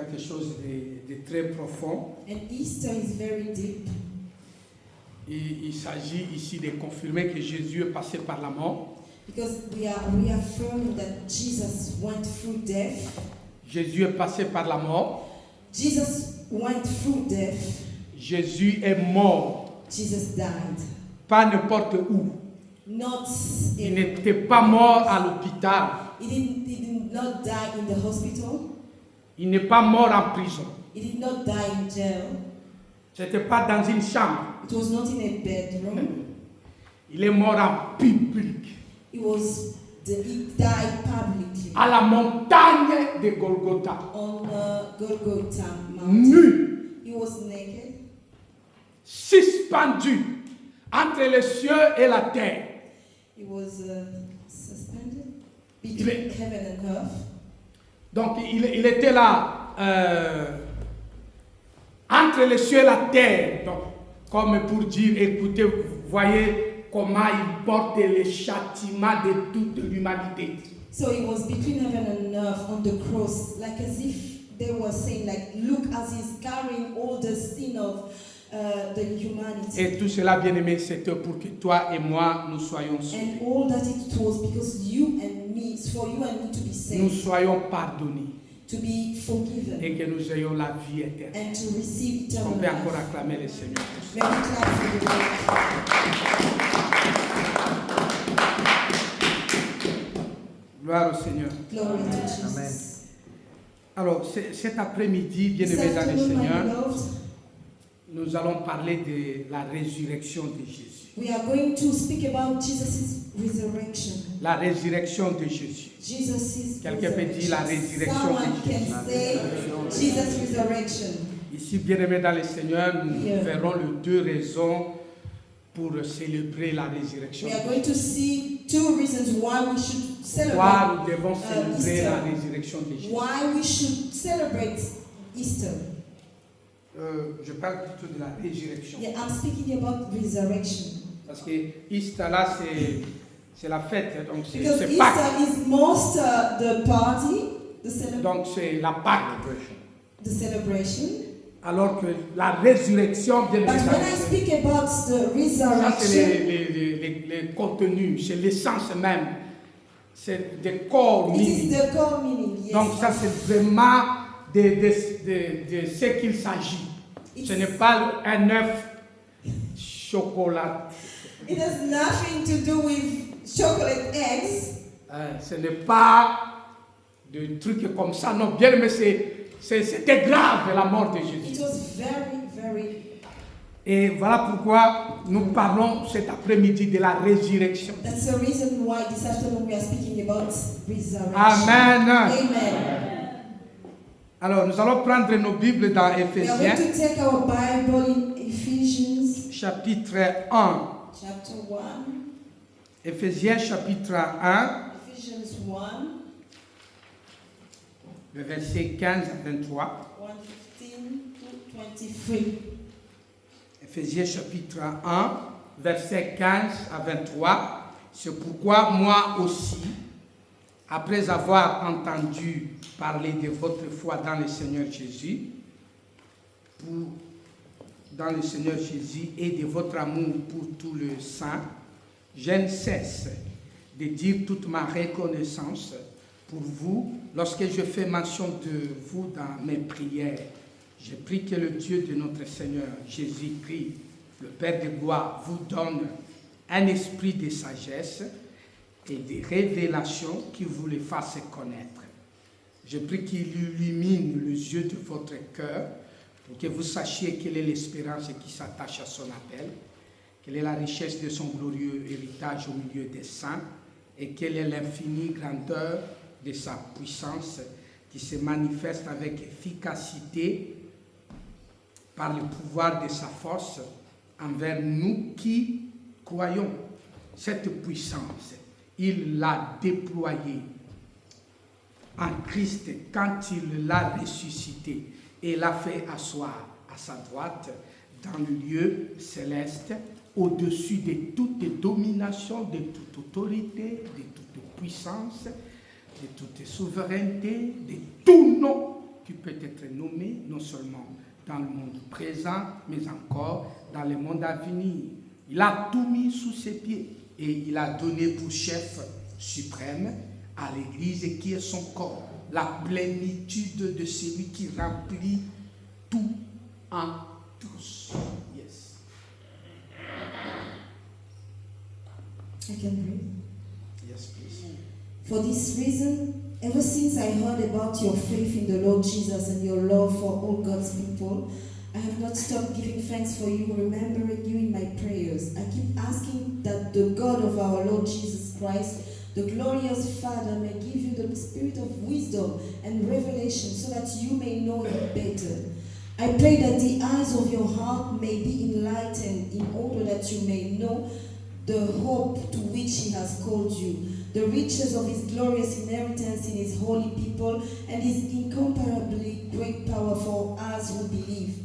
quelque chose de très profond. And Easter is very deep. Il s'agit ici de confirmer que Jésus est passé par la mort. Because we are reaffirming that Jesus went through death. Jésus est passé par la mort. Jesus went through death. Jésus est mort. Jesus died. Pas n'importe où. Not Il in, n'était pas mort à l'hôpital. he did not die in the hospital. Il n'est pas mort en prison. He did not die in jail. C'était pas dans une chambre. It was not in a bedroom. Il est mort en public. He died publicly À la montagne de Golgotha. on Golgotha mountain. Nu. He was naked, Suspendu entre les cieux et la terre. he was suspended Il between est- heaven and earth. Donc il était là entre les cieux et la terre. Donc, comme pour dire, écoutez, voyez comment il porte les châtiments de toute l'humanité. So he was between heaven and earth on the cross, like as if they were saying, like, look, as he's carrying all the sin of the humanity. Et tout cela, bien aimé, c'était pour que toi et moi, nous soyons sauvés. And all that it was because you and me, it's for you and me to be Nous saved, soyons pardonnés to be forgiven, et que nous ayons la vie éternelle. and to receive On eternal peut encore life. acclamer le Seigneur pour ça. May we clap for the Lord. Gloire au Seigneur. Glory to Jesus. Amen. Alors, cet après-midi, bien This aimé dans le afternoon, my Seigneur, beloved, nous allons parler de la résurrection de Jésus. we are going to speak about Jesus' resurrection. La résurrection de Jésus. Jesus' Quelqu'un peut dire la résurrection Someone de Jésus. can say Jesus' resurrection. Ici, bien aimé dans le Seigneur, nous Yeah. verrons les deux raisons pour célébrer la résurrection. We are going to see two reasons why we should Pourquoi celebrate, nous devons célébrer Easter. la résurrection de Jésus. why we should celebrate Easter. Je parle plutôt de la résurrection. Yeah, I'm speaking about resurrection. Parce que Easter, là, c'est la fête. Donc, Because c'est Pâques. Easter is most the party, Donc, c'est la Pâques. the celebration. Alors que la résurrection, bien But évidemment, when I speak about the ça, c'est resurrection, les contenus, c'est l'essence même. C'est des corps it is minimes. the core meaning. Yes. Donc, ça, c'est vraiment de ce qu'il s'agit. Ce n'est pas un œuf chocolat. It has nothing to do with chocolate eggs. Ce n'est pas de trucs comme ça. Non, bien, mais c'était grave la mort de It Jésus. was very, very. Et voilà pourquoi nous parlons cet après-midi de la résurrection. That's the reason why this afternoon we are speaking about resurrection. Amen. Amen. Alors, nous allons prendre nos Bibles dans We are going Éphésiens, to take our Bible in Ephesians chapitre 1. chapter 1. Éphésiens, chapitre 1, Ephesians 1, le verset 15 à 23. 1:15 to 23. Éphésiens, chapitre 1, verset 15 à 23. C'est pourquoi moi aussi, après avoir entendu parler de votre foi dans le Seigneur Jésus, dans le Seigneur Jésus et de votre amour pour tous les saints, je ne cesse de dire toute ma reconnaissance pour vous lorsque je fais mention de vous dans mes prières. Je prie que le Dieu de notre Seigneur Jésus-Christ, le Père de gloire, vous donne un esprit de sagesse et de révélation qui vous les fasse connaître. Je prie qu'il illumine les yeux de votre cœur pour que vous sachiez quelle est l'espérance qui s'attache à son appel, quelle est la richesse de son glorieux héritage au milieu des saints et quelle est l'infinie grandeur de sa puissance qui se manifeste avec efficacité par le pouvoir de sa force envers nous qui croyons. Cette puissance, il l'a déployée en Christ quand il l'a ressuscité et l'a fait asseoir à sa droite dans le lieu céleste, au-dessus de toute domination, de toute autorité, de toute puissance, de toute souveraineté, de tout nom qui peut être nommé non seulement dans le monde présent, mais encore dans le monde à venir. Il a tout mis sous ses pieds et il a donné pour chef suprême à l'Église qui est son corps, la plénitude de celui qui remplit tout en tous. Yes. I can read. Yes, please. For this reason, ever since I heard about your faith in the Lord Jesus and your love for all God's people, I have not stopped giving thanks for you, remembering you in my prayers. I keep asking that the God of our Lord Jesus Christ, the glorious Father, may give you the spirit of wisdom and revelation so that you may know him better. I pray that the eyes of your heart may be enlightened in order that you may know the hope to which he has called you, the riches of his glorious inheritance in his holy people, and his incomparably great power for us who believe.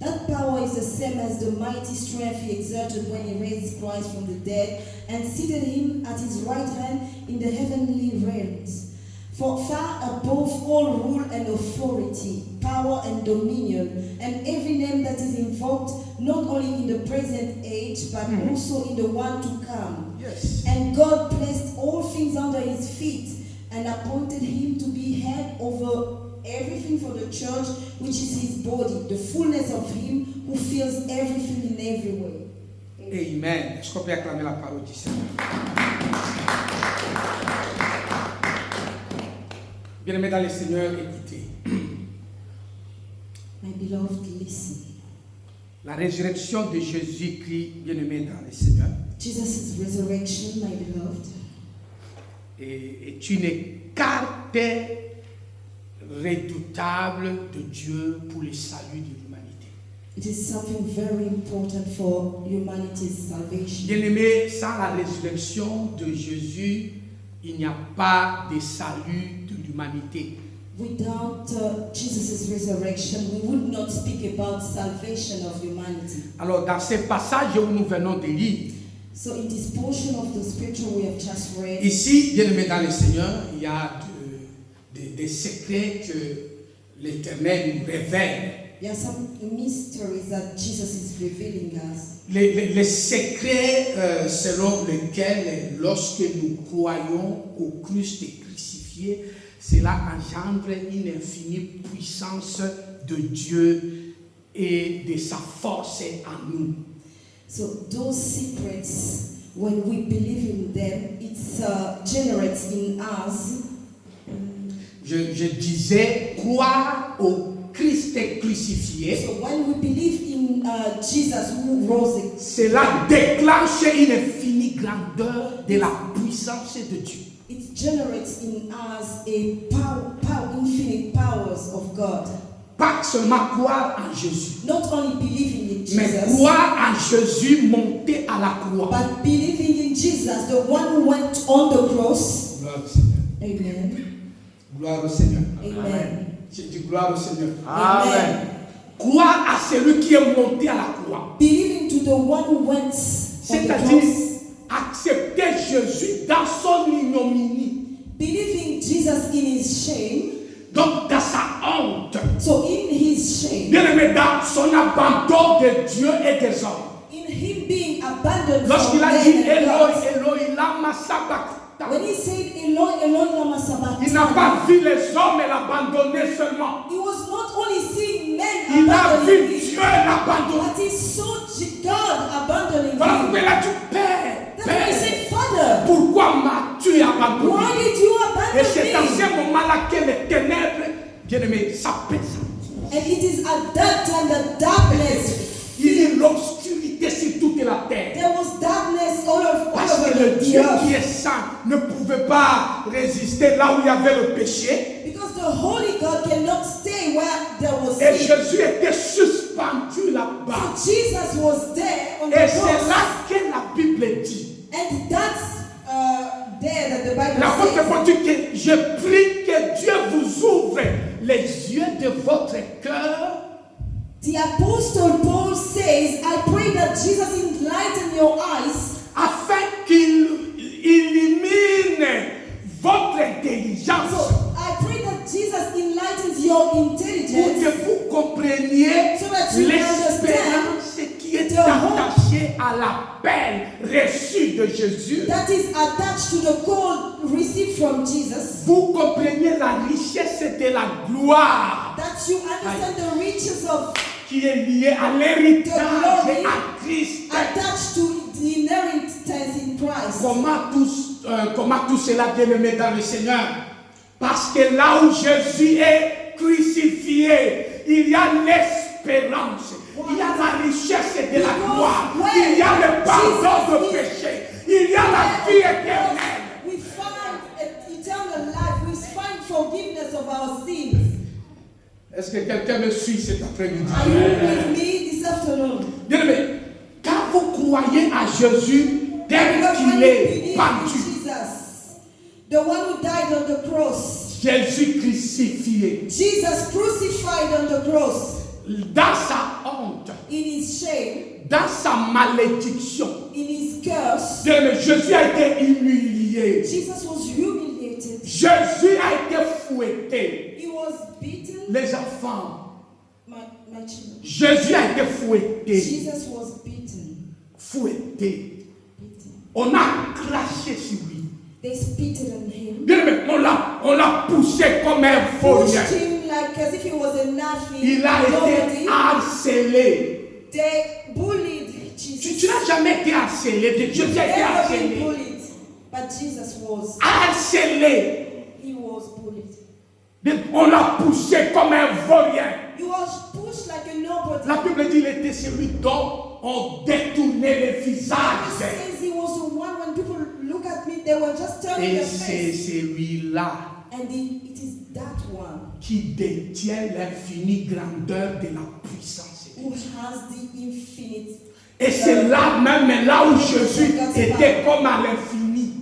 That power is the same as the mighty strength he exerted when he raised Christ from the dead and seated him at his right hand in the heavenly realms. For far above all rule and authority, power and dominion, and every name that is invoked, not only in the present age, but also in the one to come. Yes. And God placed all things under his feet and appointed him to be head over everything for the church, which is his body, the fullness of him who fills everything in every way. Amen. Est-ce qu'on peut acclamer la parole du Seigneur? Bien-aimés dans le Seigneur, écoutez. My beloved, listen. La résurrection de Jésus-Christ, bien-aimé dans le Seigneur, Jesus' resurrection, my beloved, est une carte redoutable de Dieu pour le salut de l'humanité. it is something very important for humanity's salvation. Bien-aimé, sans la résurrection de Jésus, il n'y a pas de salut de l'humanité. Without Jesus' resurrection, we would not speak about salvation of humanity. Alors, dans ce passage où nous venons de lire, So in this portion of the scripture we have just read, ici, bien-aimé dans le Seigneur, il y a des secrets que l'Éternel nous révèle. there are some mysteries that Jesus is revealing us. Les secrets selon lesquels, lorsque nous croyons au Christ crucifié, cela engendre une infinie puissance de Dieu et de sa force en nous. So those secrets, when we believe in them, it generates in us. Je disais, croire au Christ crucifié, So when we believe in Jesus who rose, cela déclenche une infinie grandeur de la puissance de Dieu. it generates in us a infinite powers of God. Pas seulement croire en Jésus, Not only believing in mais Jesus, croire en Jésus monté à la croix. but believing in Jesus, the one who went on the cross. Gloire au Seigneur. Amen. Gloire au Seigneur. Amen. J'ai dit gloire au Seigneur. Amen. Croire à celui qui est monté à la croix. Believing to the one who went on the C'est-à-dire cross. accepter Jésus dans son ignominie. Believing Jesus in his shame. Donc dans sa honte. So in his shame, Bien aimé, dans son abandon de Dieu et des hommes. in him being abandoned from Lorsqu'il a men dit and Eloi, God, Eloi, lama sabachthani, when he said Eloi, Eloi, lama il n'a sabachthani, pas vu les hommes l'abandonner seulement. he was not only seeing men Il a abandoning vu him, Dieu l'abandonner. but he saw God abandoning Voilà him. pourquoi il a dit Père, That's why he Père, said, Father, pourquoi m'as-tu abandonné? why did you Et c'est dans abandon me? ce moment-là que les ténèbres, bien aimé, s'apaisent. And it is at that time that darkness, Il y a l'obscurité sur toute la terre. there was darkness all Parce que over le the Dieu qui earth. est saint ne pouvait pas résister là où il y avait le péché. Because the Holy God cannot stay where there was Et sin. Jésus était suspendu là-bas. So Jesus was there on the Et c'est cross. là que la Bible dit. And that's there that the Bible L'apôtre says. dit que je prie que Dieu vous ouvre les yeux de votre cœur. The Apostle Paul says, I pray that Jesus enlighten your eyes Afin qu'il illumine votre intelligence. So I pray that Jesus Jesus enlightens your pour intelligence que vous compreniez so that you l'espérance qui est attachée à l'appel reçu de Jésus. that is attached to the call received from Jesus, Vous compreniez la richesse de la gloire that you understand the riches of qui est liée à l'héritage à Christ. attached to the inheritance in Christ. Comment tout cela bien aimé dans le Seigneur? Parce que là où Jésus est crucifié, il y a l'espérance, il y a la richesse de la gloire, il y a le pardon de péché, il y a la vie éternelle. We find eternal life, we find forgiveness of our sins. Est-ce que quelqu'un me suit cet après-midi? Are you with me this afternoon? Bien aimé, quand vous croyez à Jésus tel qu'il est pendu, Jesus, the one who died on the cross, Jésus crucifié, Jesus crucified on the cross, dans sa honte, in his shame, dans sa malédiction, in his curse, bien aimé, Jésus a été humilié, Jesus was humiliated. Jésus a été fouetté. He was beaten. Les enfants, My children. Jésus a été fouetté, Jesus was beaten. fouetté. Beaten. On a craché sur lui. They spitted on him. Bien aimé, on l'a poussé comme un voleur. Pushed him like as if he was a nothing. Il a été Nobody. harcelé. They bullied Tu Jesus. n'as jamais été harcelé. Jésus a été Never been harcelé. bullied, but Jesus was. Harcelé. He was bullied. On l'a poussé comme un voleur. He was pushed like a nobody. La Bible dit qu'il était celui dont on détournait le It visage. says he was the one when people look at me, they were just turning Et their c'est face. celui-là And it is that one qui détient l'infinie grandeur de la puissance. who has the infinite. Et c'est là même, là où Jésus était comme à l'infini.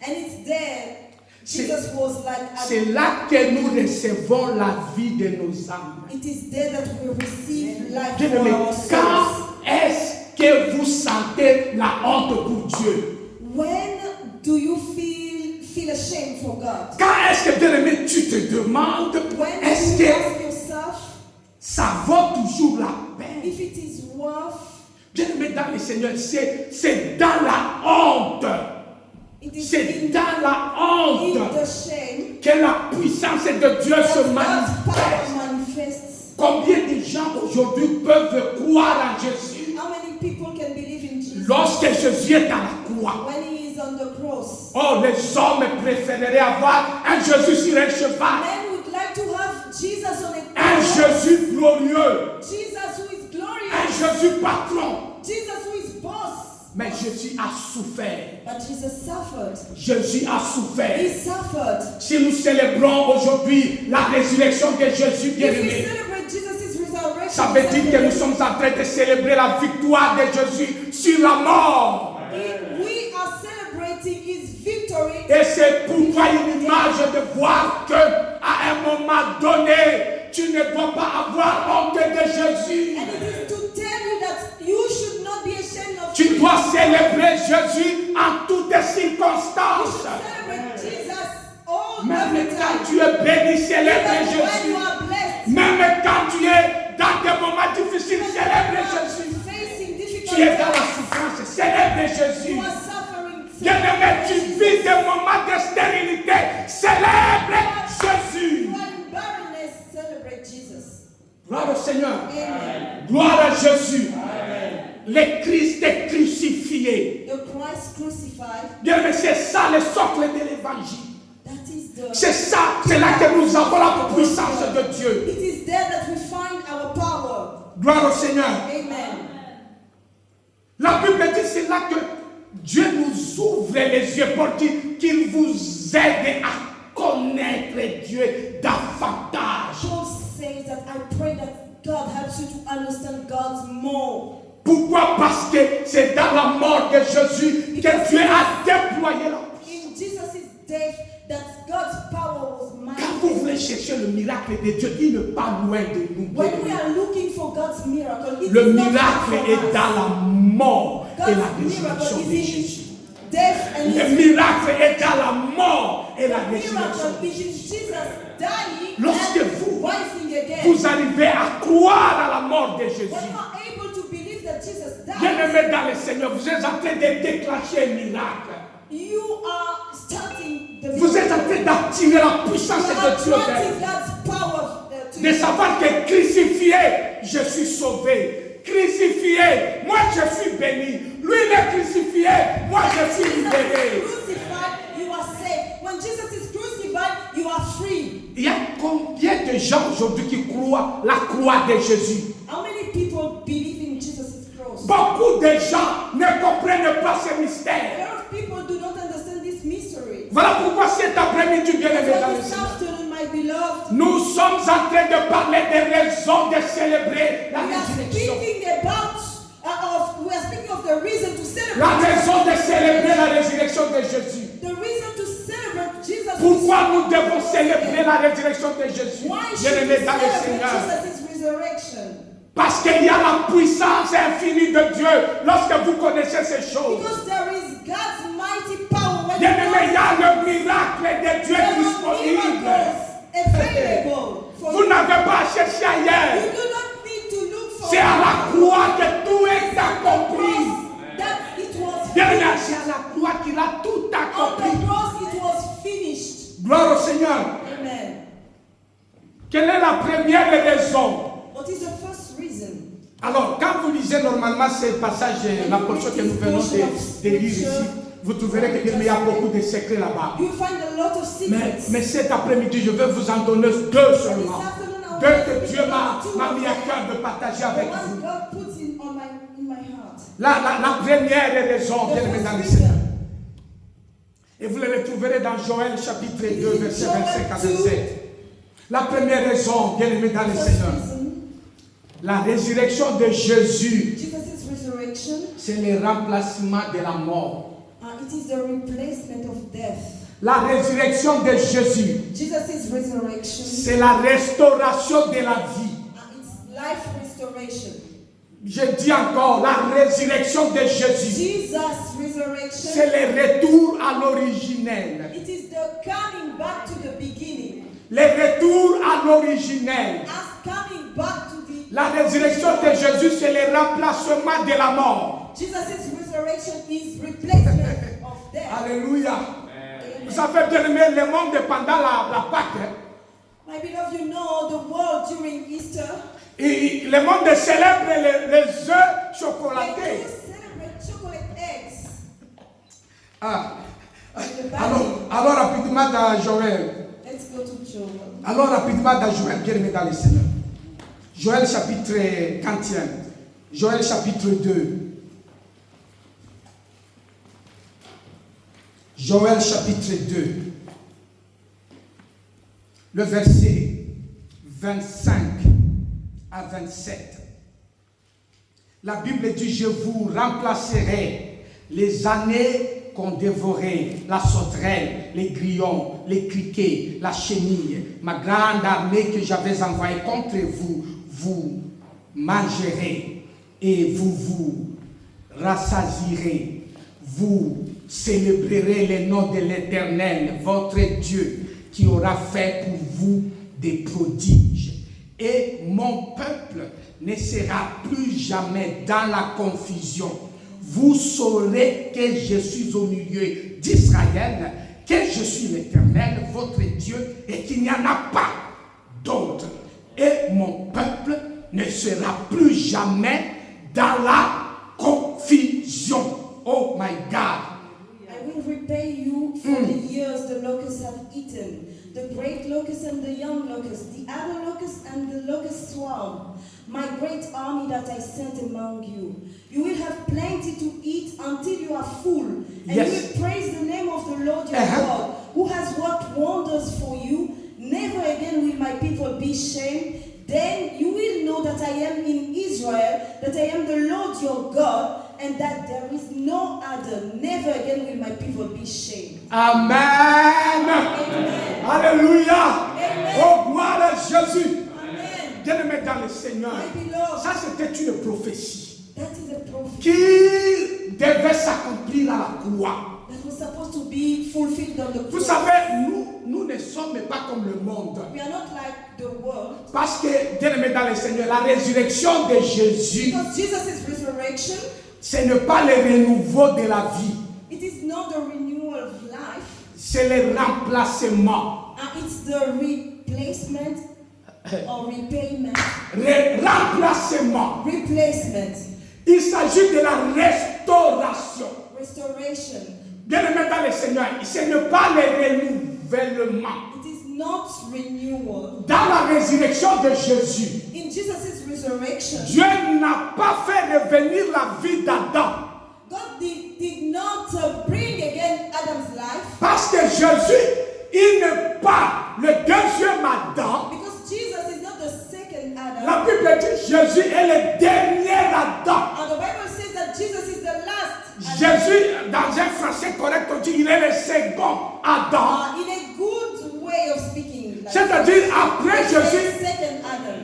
And it's there. C'est- Jesus was like. C'est là que nous recevons la vie de nos âmes. It is there that we receive life Bien for aimé, our souls. quand est-ce que vous sentez la honte pour Dieu? When do you feel ashamed for God? Quand est-ce que, bien aimé, tu te demandes, When est-ce do you que ask yourself ça vaut toujours la peine? if it is worth? Bien aimé dans le Seigneur, c'est dans la honte. It is C'est in dans la honte the shame que la puissance de Dieu that se God's manifeste. power manifests. Combien de gens aujourd'hui peuvent croire en Jésus How many people can believe in Jesus lorsque Jésus est à la croix? when he is on the cross? Oh, les hommes préféreraient avoir un Jésus sur un cheval, Men would like to have Jesus on a un cross. Jésus glorieux, Jesus who is un glorious. Jésus patron. Jesus who is boss. Mais Jésus a souffert. But Jesus suffered. Jésus a souffert. He suffered. Si nous célébrons aujourd'hui la résurrection de Jésus If we bien-aimé, celebrate Jesus' resurrection, ça veut dire que nous sommes en train de célébrer la victoire de Jésus sur la mort. we are celebrating his victory. Et c'est pour toi une image de voir que à un moment donné, tu ne dois pas avoir honte de Jésus. And it is to tell you that you should not be ashamed of Tu Jesus. dois célébrer Jésus en toutes You circonstances. should celebrate Jesus all Même every quand time. tu es béni, célèbre Even when you Jésus. are blessed, Même quand tu es dans des moments difficiles, célèbre Jésus. facing Tu es dans difficult la souffrance, célèbre Jésus. you are suffering. Bien-aimé, tu vis des moments de stérilité, célèbre Jésus. You are in barrenness, celebrate Jesus. Gloire au Seigneur. Amen. Gloire à Jésus. Le Christ est crucifié. The Christ crucified, Bien-aimé, c'est ça le socle de l'évangile. that is the. C'est ça, c'est là que nous avons la puissance de Dieu. It is there that we find our power. Gloire au Seigneur. Amen. La Bible dit c'est là que Dieu nous ouvre les yeux pour dire qu'il vous aide à connaître Dieu davantage. Paul says that I pray that God helps you to understand God more. Pourquoi? Parce que c'est dans la mort de Jésus que Dieu a déployé la puissance. In Jesus' death, that God's power was Quand vous voulez manifested. chercher le miracle de Dieu, il n'est pas loin de nous. When we are looking for God's miracle, it Le is not far miracle from est us. dans la mort et la God's résurrection miracle de is in Jésus. His death and Le His miracle est dans la mort et la résurrection miracle de is in Jésus. Jesus' dying lorsque and vous rising again. vous arrivez à croire à la mort de Jésus, When you are able to believe that Jesus died, bien-aimés dans le Seigneur, vous êtes en train de déclencher un miracle. you are starting the Vous êtes en train d'activer la puissance you are de Dieu. attracting God's power to De savoir que crucifié, je suis sauvé. Crucifié, moi je suis béni. Lui il est crucifié, moi je suis libéré. crucified, you are saved. When Jesus is crucified, you are free. Il y a combien de gens aujourd'hui qui croient la croix de Jésus? How many people believe in Jesus' cross? Beaucoup de gens ne comprennent pas ce A mystère. lot of people do not understand this mystery. Voilà pourquoi cet après-midi, bien-aimé dans So le this Seigneur, afternoon, my beloved, nous sommes en train de parler des raisons de célébrer la we are résurrection. speaking about we are speaking of the reason to celebrate. La raison de célébrer la résurrection de Jésus. The reason to celebrate Jesus. Pourquoi nous devons célébrer la résurrection de Jésus? Why should we Bien-aimé dans le celebrate Seigneur. Jesus' resurrection? Parce qu'il y a la puissance infinie de Dieu lorsque vous connaissez ces choses. Because there is God's mighty power. When Bien-aimé, il y a le miracle de Dieu there are disponible. miracles available for Vous you. n'avez pas à chercher You ailleurs. do not need to look for C'est à la croix que tout est accompli. that it was Bien-aimé, finished. c'est à la croix qu'il a tout On accompli. the cross it was finished. Gloire au Seigneur. Amen. Quelle est la première raison? What is the first reason? Alors, quand vous lisez normalement ces passages, la portion que nous venons de lire ici, vous trouverez qu'il y a beaucoup de secrets là-bas. You find a lot of secrets. Mais cet après-midi, je vais vous en donner deux seulement. Deux que Dieu m'a mis à cœur de partager avec What vous. God puts in my heart. La première raison, bien aimé dans le Seigneur. Et vous le retrouverez dans Joël chapitre 2, verset 25 à 27. La première raison, bien aimé dans le First Seigneur. reason, La résurrection de Jésus, Jesus' resurrection, c'est le remplacement de la mort. it is the replacement of death. La résurrection de Jésus, Jesus' resurrection, c'est la restauration de la vie. it's life restoration. Je dis encore, la résurrection de Jésus, Jesus' resurrection, c'est le retour à l'originel. it is the coming back to the beginning. Le retour à l'originel. As coming back to the La résurrection de Jésus, c'est le remplacement de la mort. Jesus' resurrection is replacement of death. Alléluia. Amen. Vous savez bien aimé, le monde pendant la Pâque, My beloved, you know the world during Easter, et le monde célèbre les œufs they chocolatés. do celebrate chocolate eggs. Ah. In the Bible. Alors rapidement dans Joël. Let's go to Joel. Alors rapidement dans Joël, bien aimé dans le Seigneur. Joël chapitre 41. Joël chapitre 2. Joël chapitre 2. Le verset 25 à 27. La Bible dit, je vous remplacerai les années qu'on dévorait, la sauterelle, les grillons, les criquets, la chenille, ma grande armée que j'avais envoyée contre vous, vous mangerez et vous vous rassasierez. Vous célébrerez le nom de l'Éternel, votre Dieu, qui aura fait pour vous des prodiges. Et mon peuple ne sera plus jamais dans la confusion. Vous saurez que je suis au milieu d'Israël, que je suis l'Éternel, votre Dieu, et qu'il n'y en a pas d'autre. Et mon peuple ne sera plus jamais dans la confusion. Oh my God. I will repay you for the years the locusts have eaten, the great locust and the young locust, the other locust and the locust swarm, my great army that I sent among you. You will have plenty to eat until you are full, and Yes. you will praise the name of the Lord your God, who has worked wonders for you. Never again will my people be shamed. Then you will know that I am in Israel, that I am the Lord your God, and that there is no other. Never again will my people be shamed. Amen. Amen. Alléluia. Amen. Oh, gloire à Jésus. Amen. Bien-aimé dans le Seigneur. My beloved, Ça, c'était une prophétie that is a prophet qui devait s'accomplir à la croix. that was supposed to be fulfilled on the Vous cross. savez, nous ne sommes pas comme le monde. We are not like the world. Parce que, bien aimé dans le Seigneur, la résurrection de Jésus, Because Jesus' resurrection, ce n'est pas le renouveau de la vie. it is not the renewal of life, C'est le remplacement. it's the replacement or repayment. Remplacement. Replacement. Il s'agit de la restauration. Restoration. Bien aimé dans le Seigneur, ce n'est pas le renouvellement. It is not renewal. Dans la résurrection de Jésus, In Jesus' resurrection, Dieu n'a pas fait revenir la vie d'Adam. God did not bring again Adam's life, Parce que Jésus, il n'est pas le deuxième Adam. because Jesus is not the second Adam. La Bible dit Jésus est le dernier Adam. And the Bible says that Jesus is the last Adam. Jésus, dans un français correct, on dit il est le second Adam. In a good way of speaking. Like, C'est-à-dire, après Jésus, second Adam.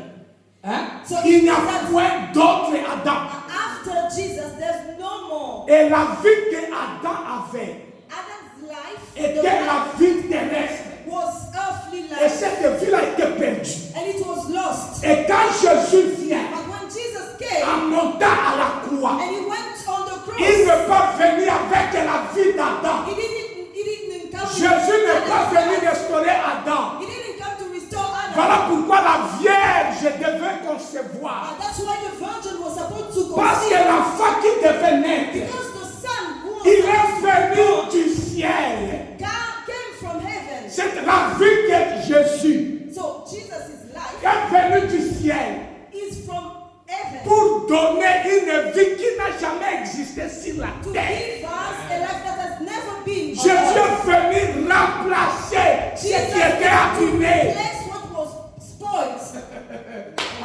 So il n'y a it's point d'autre Adam. after Jesus, there's no more. Et la vie que Adam avait Adam's life était la vie terrestre. was earthly Et life, cette vie a été perdue. and it was lost. Et quand Jésus vient But when Jesus came en montant à la croix, and he went on the cross, il ne peut pas venir avec la vie d'Adam. he didn't come Jésus n'est pas venu Adam. restaurer Adam. He didn't come to restore Adam. Voilà pourquoi la Vierge devait concevoir. And that's why the virgin was supposed to Parce que conceive. l'enfant qui devait naître, Because the son who il was est venu born du ciel. came from heaven. C'est la vie que Jésus So Jesus' life est venu du ciel is from heaven pour donner une vie qui n'a jamais existé sur la to terre. give us a life that has never been. Jésus est venu remplacer ce qui était abîmé. Replace what was spoiled.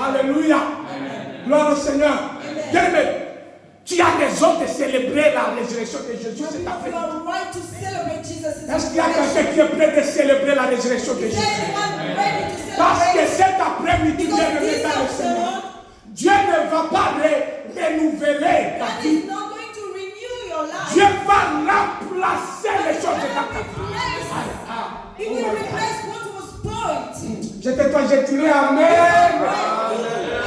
Alléluia. Gloire au Seigneur. Bien-aimé, tu as raison de célébrer la résurrection de Jésus cet You après-midi. are right to celebrate Jesus' Est-ce qu'il y a resurrection. quelqu'un qui est prêt de célébrer la résurrection de Is Jésus? anyone ready to Parce que celebrate? cet après-midi, Because bien-aimé this dans le Seigneur, afternoon, Dieu ne va pas renouveler ta God vie. is not going to renew your life. Dieu va remplacer les choses de ta vie. He will replace what was spoiled. Je te dois, je dirai Amen.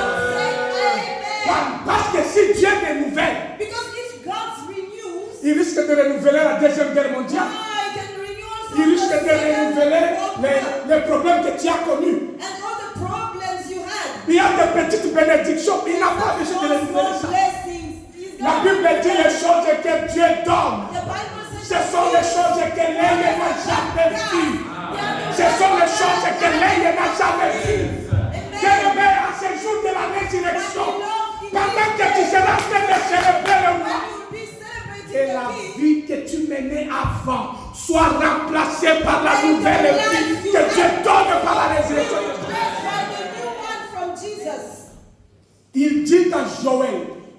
Parce que si Dieu renouvelle, Because if God renews, il risque de renouveler la Deuxième Guerre mondiale. I can renew also Il risque the de Second renouveler World War. les problèmes que tu as connus. And all the problems you had. Il y a des petites bénédictions. Il n'a pas besoin de Small renouveler ça. blessings. He's La got- Bible dit les choses que Dieu donne. The Bible says Ce sont les choses que l'œil n'a jamais vues. Ce sont les choses que l'œil n'a jamais vues. Bien-aimé, à ce jour de la résurrection, pendant que tu seras en train de célébrer le roi, que la vie que tu menais avant soit remplacée par la nouvelle vie que Dieu donne par la résurrection. Il dit dans Joël,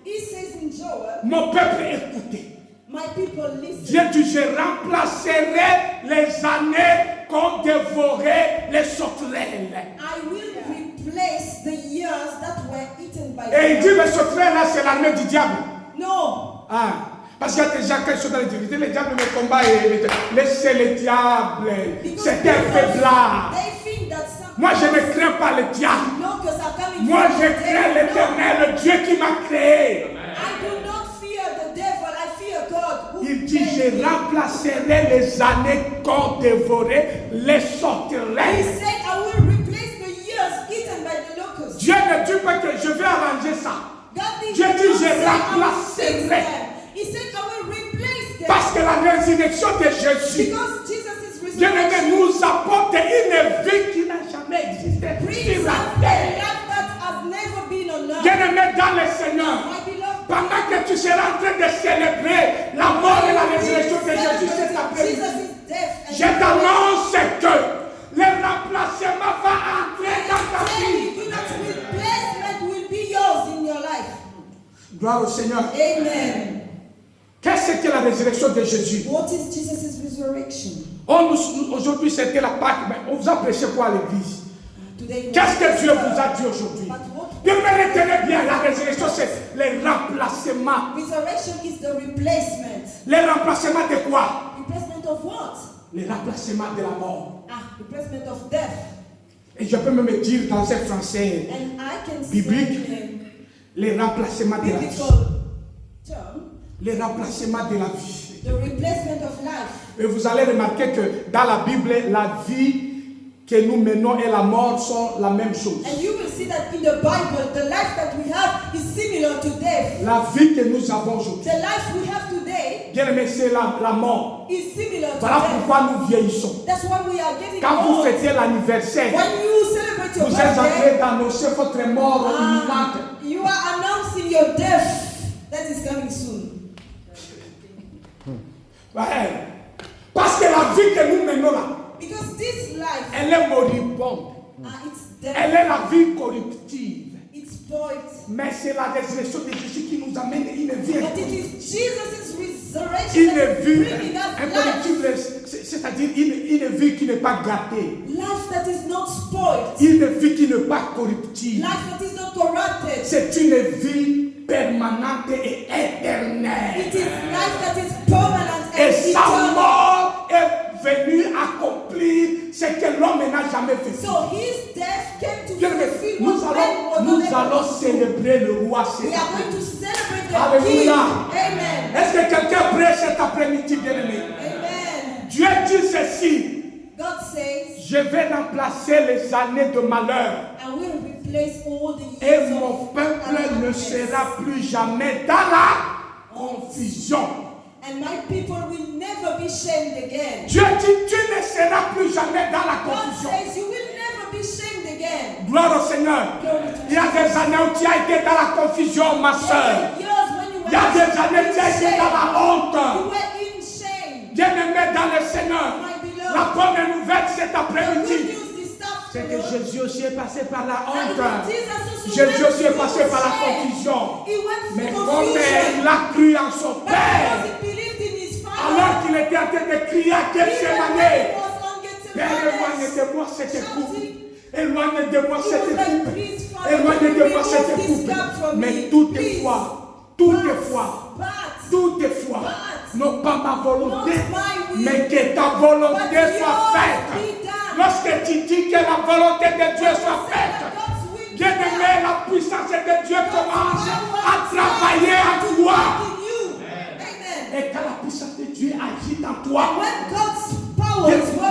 He says in Joel, mon peuple écoutez. my people listen. Dieu dit, je remplacerai les années qu'ont dévoré les sauterelles. I will replace the years that were eaten by Et il dit, the les sauterelles là, c'est l'armée du diable. No. Ah, parce qu'il y a déjà quelque chose dans les divinités, le diable me combat et laissez le diable. Because C'est un faiblard. they think that some Moi, je ne crains pas le diable. knockers are coming Moi, from je the crains devil. l'éternel, le Dieu qui m'a créé. I do not fear the devil, I fear God. Who Il dit, made je me. remplacerai les années qu'ont dévoré les He sauterelles. said, I will replace the years eaten by the locusts. Dieu ne dit pas que je vais arranger ça. God did Dieu not dit, je say, I will remplacerai. fix them. He said, I will replace them. Parce que la résurrection de Jésus, Because Jesus' Dieu resurrection nous apporte une vie qui n'a jamais existé brings sur la us a terre. life that has never been on earth. Bien-aimé dans le Seigneur, My beloved, pendant que tu seras en train de célébrer la mort et la résurrection de Jésus cet après-midi, Jesus' death and je t'annonce que le remplacement va entrer dans ta vie. you that replacement will be yours in your life. Gloire au Seigneur. Amen. Qu'est-ce que la résurrection de Jésus? What is Jesus' resurrection? Aujourd'hui, c'était la Pâque, mais on vous a prêché quoi à l'église? Today, Qu'est-ce que Dieu vous a dit aujourd'hui? But what Bien, mais retenez bien, la résurrection, c'est le remplacement. Resurrection is the replacement. Le remplacement de quoi? Replacement of what? Le remplacement de la mort. Replacement of death. Et je peux même dire dans un français And I can biblique, say le remplacement de la vie. biblical term, Le remplacement de la vie. the replacement of life. Et vous allez remarquer que dans la Bible, la vie que nous menons et la mort sont la même chose. And you will see that in the Bible, the life that we have is similar to death. La vie que nous avons aujourd'hui, The life we have today bien aimé, c'est la mort. is similar to Voilà death. pourquoi nous vieillissons. That's why we are getting Quand vous old. fêtez l'anniversaire, When you celebrate your vous êtes en birthday, train d'annoncer votre mort imminente. you are announcing your death that is coming soon. Ouais. Parce que la vie que nous menons là, Because this life, elle est moribonde. it's death, Elle est la vie corruptive. it's void. Mais c'est la résurrection de Jésus qui nous amène une vie But it incorruptible. is Jesus' resurrection Une that is vie bringing us life. incorruptible, c'est-à-dire une vie qui n'est pas gâtée. Life that is not spoiled. Une vie qui n'est pas corruptible. Life that is not corrupted. C'est une vie permanente et éternelle. It is life that is permanent and Et sa eternal. mort est venue accomplir ce que l'homme n'a jamais fait. So his death came to Bien aimé, fulfill nous what man was allons not able to do. célébrer le roi We cet are going après-midi. to celebrate the King. Alléluia. Amen. Est-ce que quelqu'un prie cet après-midi, bien-aimé? Amen. Dieu dit ceci: God says, je vais remplacer les années de malheur I will replace all the et years mon of peuple ne unhappiness. sera plus jamais dans la confusion. And my people will never be shamed again. Dieu dit: tu ne seras plus jamais dans la God confusion. says you will never be shamed again. Gloire au Seigneur. Il y a des années où tu as été dans la confusion, ma soeur. There were years when you were Il y a des années où tu as été dans la you honte. were in shame. Bien-aimé dans le Seigneur, My beloved, la bonne nouvelle cet the good après-midi, news this c'est que afternoon, Jésus aussi est passé par la that honte. Jesus also Jésus went aussi est through passé par la shame. confusion. He went Mais through comme confusion. il a cru en son But Père, because he believed in his alors Father, qu'il était en train de crier à even when Gethsemane, he was on Père, éloigne Gethsemane, de moi cette coupe. shouting, Éloigne de moi he was cette like, coupe. please, Father, Éloigne can you de moi cette remove this coupe. cup from Mais me? Please. toutefois, non pas ma volonté, mais que ta volonté soit faite. Lorsque tu dis que la volonté de Dieu soit faite, bien-aimé, la puissance de Dieu commence à travailler en toi. Et quand la puissance de Dieu agit en toi,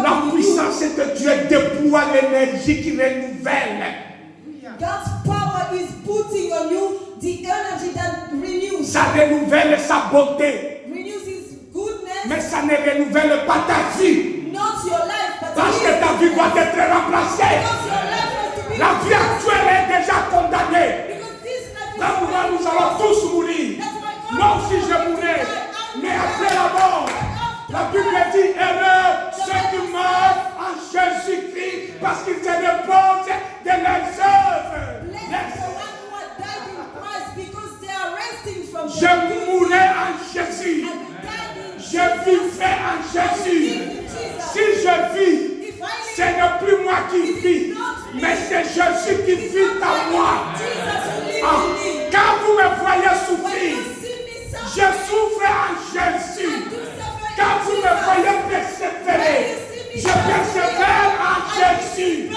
la puissance de Dieu déploie l'énergie qui renouvelle. God's power is putting on you the energy that renews. Ça renouvelle sa beauté, Renews his goodness, mais ça ne renouvelle pas ta vie. not your life, but Parce his que ta vie doit être remplacée. Because your life has to be La vie actuelle est déjà condamnée. Because this life is Là où nous allons tous mourir. Moi aussi je mourrai. Mais après la mort, la Bible dit: heureux ceux qui meurent en Jésus-Christ parce qu'ils se reposent de leurs œuvres. Blessed the one who had died in Christ because they are resting from Je their good mourrai en Jésus. and died in Je vivrai en Jésus. Si je vis, If I ce n'est plus moi qui vis, mais c'est Jésus qui vit en moi. Ah, quand vous me voyez souffrir, je souffre en Jésus. Quand vous me voyez persévérer, je persévère en Jésus.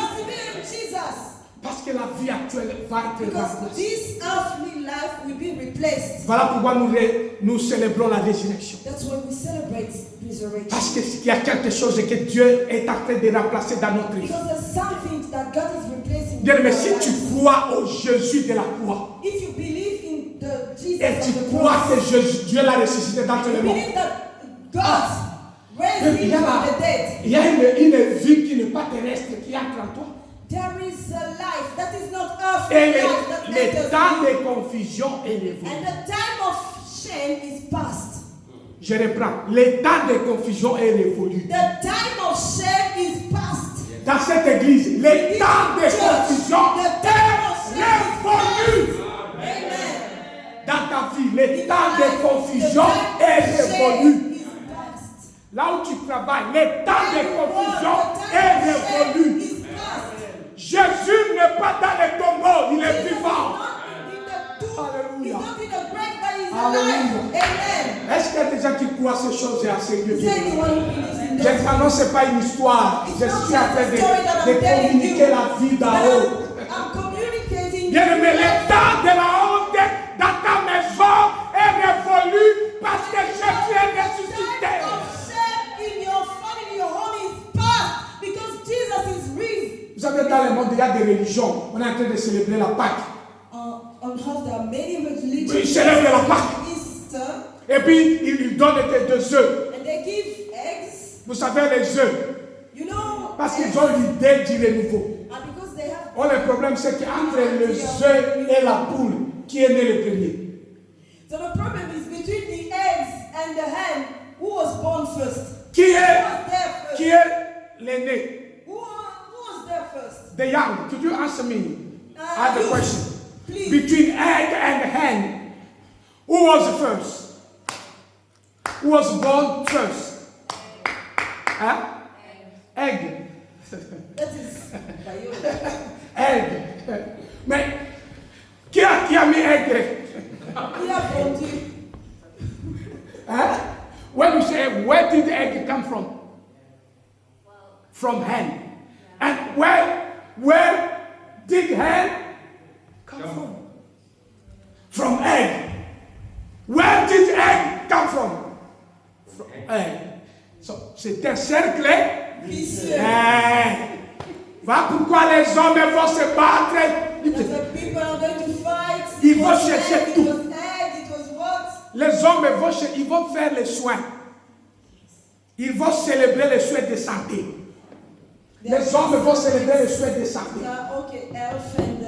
Parce que la vie actuelle va être Because remplacée. this earthly life will be replaced. Voilà pourquoi nous célébrons la résurrection. That's why we celebrate resurrection. Parce qu'il y a quelque chose que Dieu est en train de remplacer dans notre vie. Because there's something that God is replacing. Bien, mais in si our tu lives. crois au Jésus de la croix, If you believe in the Jesus et tu of the crois cross, que Dieu l'a ressuscité d'entre you les morts, believe that God raised him from the dead. il y a une vie qui n'est pas terrestre qui entre en toi. There is a life that is not earthly Et life that le enters temps you. de confusion est révolu. And the time of shame is past. Je reprends. Le temps de confusion est révolu. The time of shame is past. Dans cette église, le temps de confusion The time of est shame is révolu. past. Amen. Dans ta vie, le temps de confusion est révolu. Là où tu travailles, le temps de confusion est révolu. Jésus n'est pas dans le tombeau, il est vivant. alive. Amen. Est-ce qu'il y a des gens qui croient ces choses et à ces lieux? Is there anyone who believes in Je this? n'annonce, ce n'est pas une histoire. Je suis en train de communiquer la vie d'en haut. I'm communicating. Bien-aimé, le temps de la honte dans ta maison est révolu parce que Jésus est ressuscité. In your family, your home is past because Jesus is risen. Vous savez, dans le monde, il y a des religions. On est en train de célébrer la Pâque. On earth, there are many religions. Ils célèbrent la Pâque. Easter. Et puis, ils donnent des œufs. And they give eggs. Vous savez, les œufs. You know. Parce qu'ils ont l'idée du renouveau. And because they have. Oh, le problème, c'est qu'entre les œufs et la poule, qui est né le premier? So the problem is between the eggs and the hen, who was born first? Qui Who was there first? est l'aîné? Who was there first? The young. Could you answer me? I have a You, question. please. Between egg and hen, who was first? Who was born first? Huh? Egg. That is biology. Egg. Mais qui a mis egg? Qui a pondu? Huh? When you say, where did the egg come from? From hen. And where did hen come from? From egg. Where did egg come from? From egg. So, c'est un cercle. Vicieux. Voilà pourquoi les hommes vont se battre. That's why people are going to fight. Ils It vont was chercher egg, tout. It was egg, it was what? Les hommes ils vont faire les soins. Ils vont célébrer les soins de santé. Les hommes vont célébrer les soins de santé. Okay, health and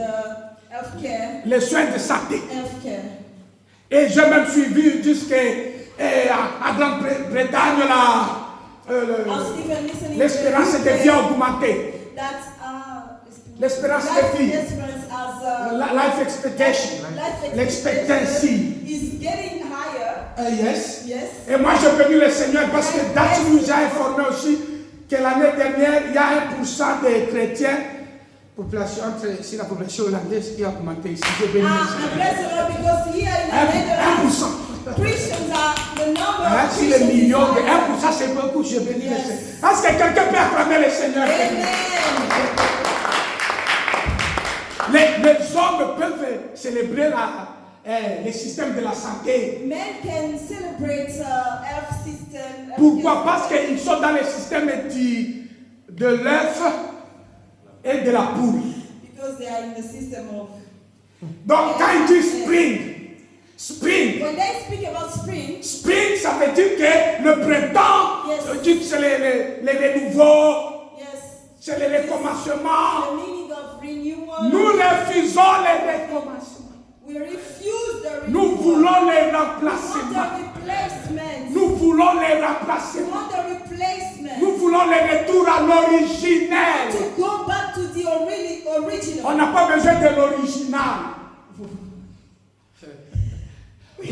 healthcare. Les soins de santé. Healthcare. Et j'ai même suivi jusqu'à Grande-Bretagne l'espérance de vie a augmenté. L'espérance de vie. Life expectation. L'expectancy. Is getting higher. Yes. Yes. Et moi je bénis le Seigneur parce que Dati nous a informé aussi que l'année dernière, il y a 1% des chrétiens, population, c'est la population hollandaise qui a augmenté ici. Je bénis le Seigneur. Bless the Lord because here in the Netherlands, 1%. Christians are the number of Si les millions de 1%, c'est beaucoup, je bénis le Seigneur. Est-ce que quelqu'un peut acclamer le Seigneur? Amen. Les hommes peuvent célébrer les systèmes de la santé. Men can celebrate health system. Pourquoi? Parce qu'ils sont dans le système de l'œuf et de la poule. Because they are in the system of. Donc quand ils disent spring, When they speak about spring, ça veut dire que le printemps, Yes. c'est les renouveaux, yes, c'est les recommencements. the meaning of renewal. Nous refusons les recommencements. We refuse the renewal. Nous voulons les We want remplacements. the replacement. Nous voulons les We remplacements. want the replacement. Nous voulons le retour à l'originel. To go back to the original. On n'a pas besoin de l'original.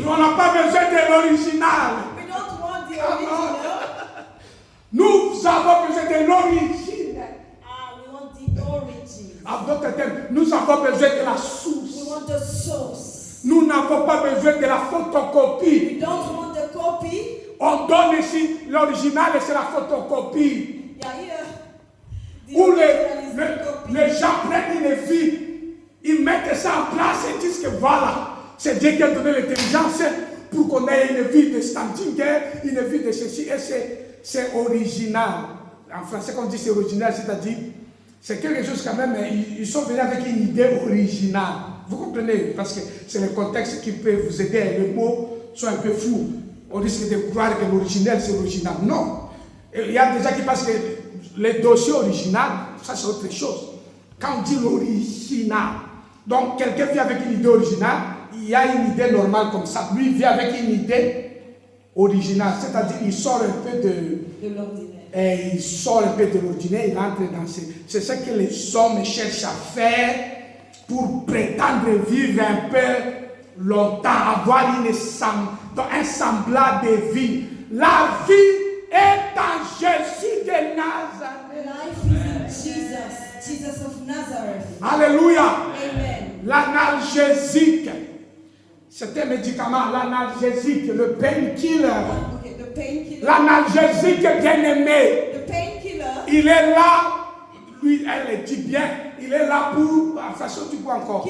On n'a pas besoin de l'original. We don't want the original. Nous avons besoin de l'original. We want the origin. En d'autres termes, nous avons besoin de la We source. want the source. Nous n'avons pas besoin de la photocopie. We don't want the copy. On donne ici l'original et c'est la photocopie. Yeah, here. The Où original is the copy. les gens prennent une vie, ils mettent ça en place et disent que voilà, c'est Dieu qui a donné l'intelligence pour qu'on ait une vie de standing, une vie de ceci, et c'est original. En français, quand on dit c'est original, c'est-à-dire, c'est quelque chose quand même, ils sont venus avec une idée originale. Vous comprenez? Parce que c'est le contexte qui peut vous aider. Les mots sont un peu fous. On risque de croire que l'original, c'est original. Non. Et il y a des gens qui pensent que les dossiers original, ça c'est autre chose. Quand on dit l'original, donc quelqu'un vient avec une idée originale, il y a une idée normale comme ça. Lui vient avec une idée originale, c'est-à-dire il sort un peu de l'ordinaire. Et il sort un peu de l'ordinaire, il entre dans c'est ce que les hommes cherchent à faire pour prétendre vivre un peu longtemps, avoir un semblant de vie. La vie est en Jésus de Nazareth. Life is in Jesus, Jesus of Nazareth. Alléluia. Amen. L'analgésique, C'est un médicament, l'analgésique, le painkiller. Okay, the painkiller. L'analgésique bien-aimé. The painkiller. Il est là, lui, elle dit bien, il est là pour. De toute façon, tu vois encore.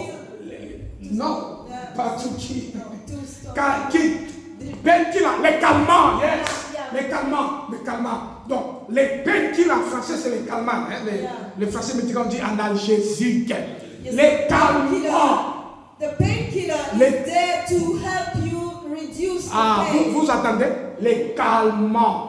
Non, pas tout qui. Painkiller, les calmants, yes. Les calmants. Donc, les painkillers en français, c'est les calmants. Hein? Les français médicaux disent analgésiques. Yes, les calmants. The painkiller is there to help you reduce the pain. Vous attendez? Les calmants.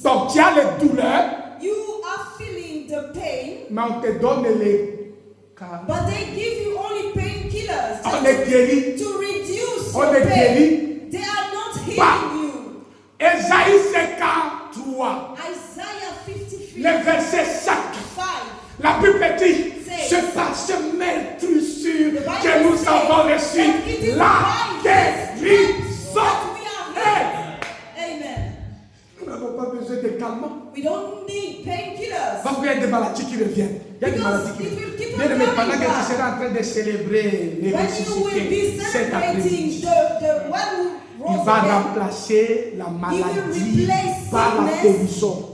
Donc, tu as les douleurs. You are feeling the pain. Mais on te donne les calmants. But they give you only painkillers. On est guéri. To reduce On your est pain. guéri. They are not healing you. Ésaïe 53. Isaiah 53. Le verset 5. 5. La Bible dit, c'est par ce maîtrisure que nous avons reçu la guérison. Amen. Nous n'avons pas besoin de calmants. We don't need painkillers. Parce qu'il y a des maladies qui reviennent. Il y a des maladies qui reviennent. Bien aimé, pendant que tu seras en train de célébrer les ressuscités cet après-midi, il va remplacer la maladie par la guérison.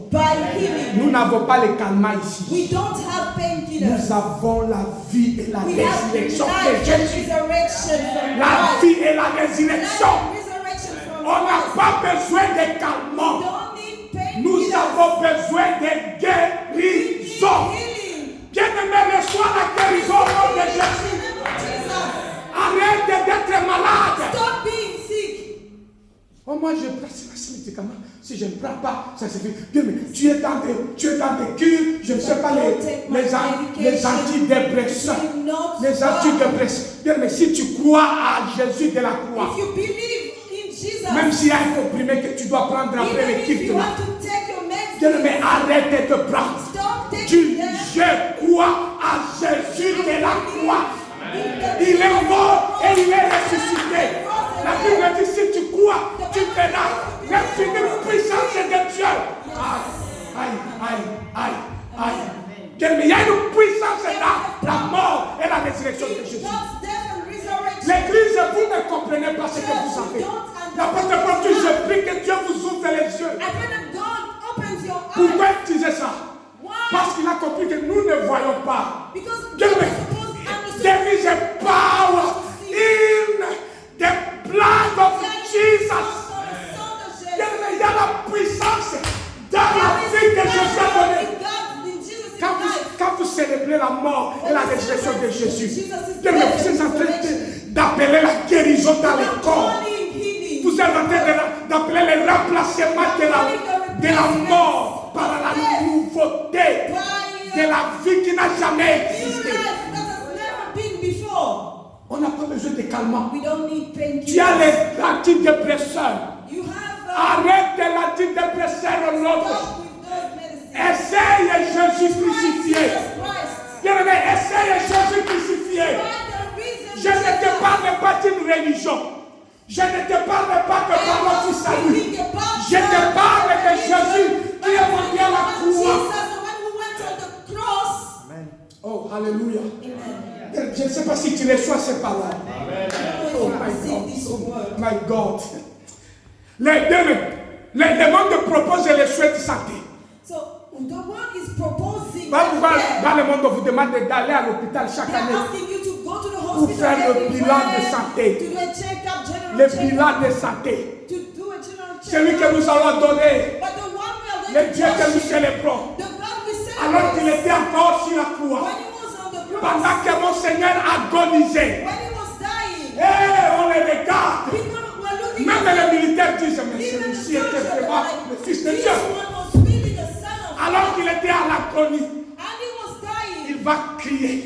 Nous n'avons pas les calmants ici. We don't have painkillers. Nous avons la vie et la We have résurrection life de and Jésus. resurrection from La God. vie et la résurrection. Resurrection from On n'a God. pas besoin de We calmants. don't need painkillers. Nous avons besoin de guérison. Healing. Bien-aimé, reçois la guérison au nom de Jésus. Arrête d'être malade. Stop being sick. Oh, moi, je prends ces médicaments. Si je ne prends pas, ça suffit. Bien, mais tu es dans des cures, je ne sais pas, les antidépresseurs. Les antidépresseurs. Bien, mais si tu crois à Jésus de la croix, If you believe in Jesus, même s'il y a un comprimé que tu dois prendre après even le if kiff, you have to take your bien, medicine, mais arrête de prendre. stop taking Tu, them. je crois à Jésus de la croix. Il est mort et il est ressuscité. La Bible dit, si tu crois, tu verras l'infinie puissance de Dieu. Aïe. Bien, mais il y a une puissance dans la mort et la résurrection de Jésus. God's death and resurrection. L'église, vous ne comprenez pas ce que vous savez. L'apôtre Paul dit, je prie que Dieu vous ouvre les yeux. I pray that God opens your Pourquoi eyes. il disait ça? Why? Parce qu'il a compris que nous ne voyons pas. Because Bien, God mais is supposed to understand. there is a power in the blood of Jesus. Bien, mais il y a la puissance dans la vie que Jésus a donnée. Quand vous célébrez la mort et la résurrection de Jésus, bien, mais vous êtes en train d'appeler la guérison dans les corps. Vous êtes en train d'appeler le remplacement de la mort par la nouveauté de la vie qui n'a jamais existé. On n'a pas besoin de calmants. Tu as les antidépresseurs. Arrête l'antidépresseur au nom de essaye Jésus crucifié. Bien-aimé, essaye Jésus crucifié. Je ne te parle pas d'une religion. Je ne te parle pas de parole du salut. Je te parle de Jésus qui est monté à la croix. Oh, alléluia. Je ne sais pas si tu reçois ces paroles. Oh my God. Le monde propose les souhaits de santé. Dans le monde, on vous demande d'aller à l'hôpital chaque année pour faire le bilan de santé. Le bilan de santé. Celui que nous allons donner. Le Dieu que nous célébrons. Alors qu'il était encore sur la croix. Pendant que mon Seigneur agonisait. On les regarde. Même les militaires disent, mais celui-ci était vraiment le Fils de Dieu. Alors qu'il était à l'agonie, il va crier.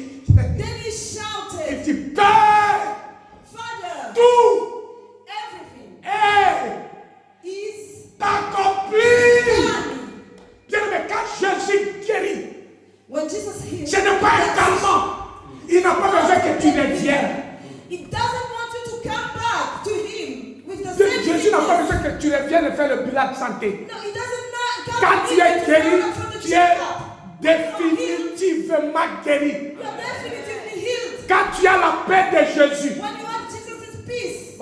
Il dit, Père, tout est accompli. Bien, mais quand Jésus guérit, ce n'est pas un calmant. Il n'a pas besoin que tu reviennes. Jésus n'a pas besoin que tu reviennes et faire le bilan de santé. Quand tu es guéri, tu es définitivement guéri. Quand tu as la paix de Jésus,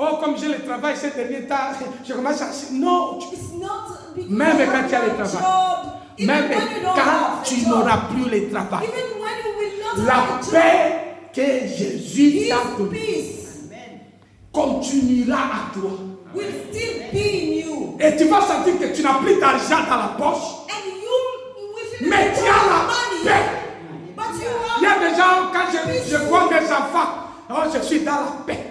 Oh, comme j'ai le travail ces derniers temps, je commence à... Non. It's not because Même you quand have tu as le no travail. job, even Même when you don't quand have a tu job, n'auras plus le travail. even when you will not La have a job, paix que Jésus t'a His donnée peace continuera à toi. will still be in you. Et tu vas sentir que tu n'as plus d'argent dans la poche, And you will feel mais like tu you as have la money, paix. but you Il y have a des gens, quand je vois des enfants, oh, je suis dans la paix.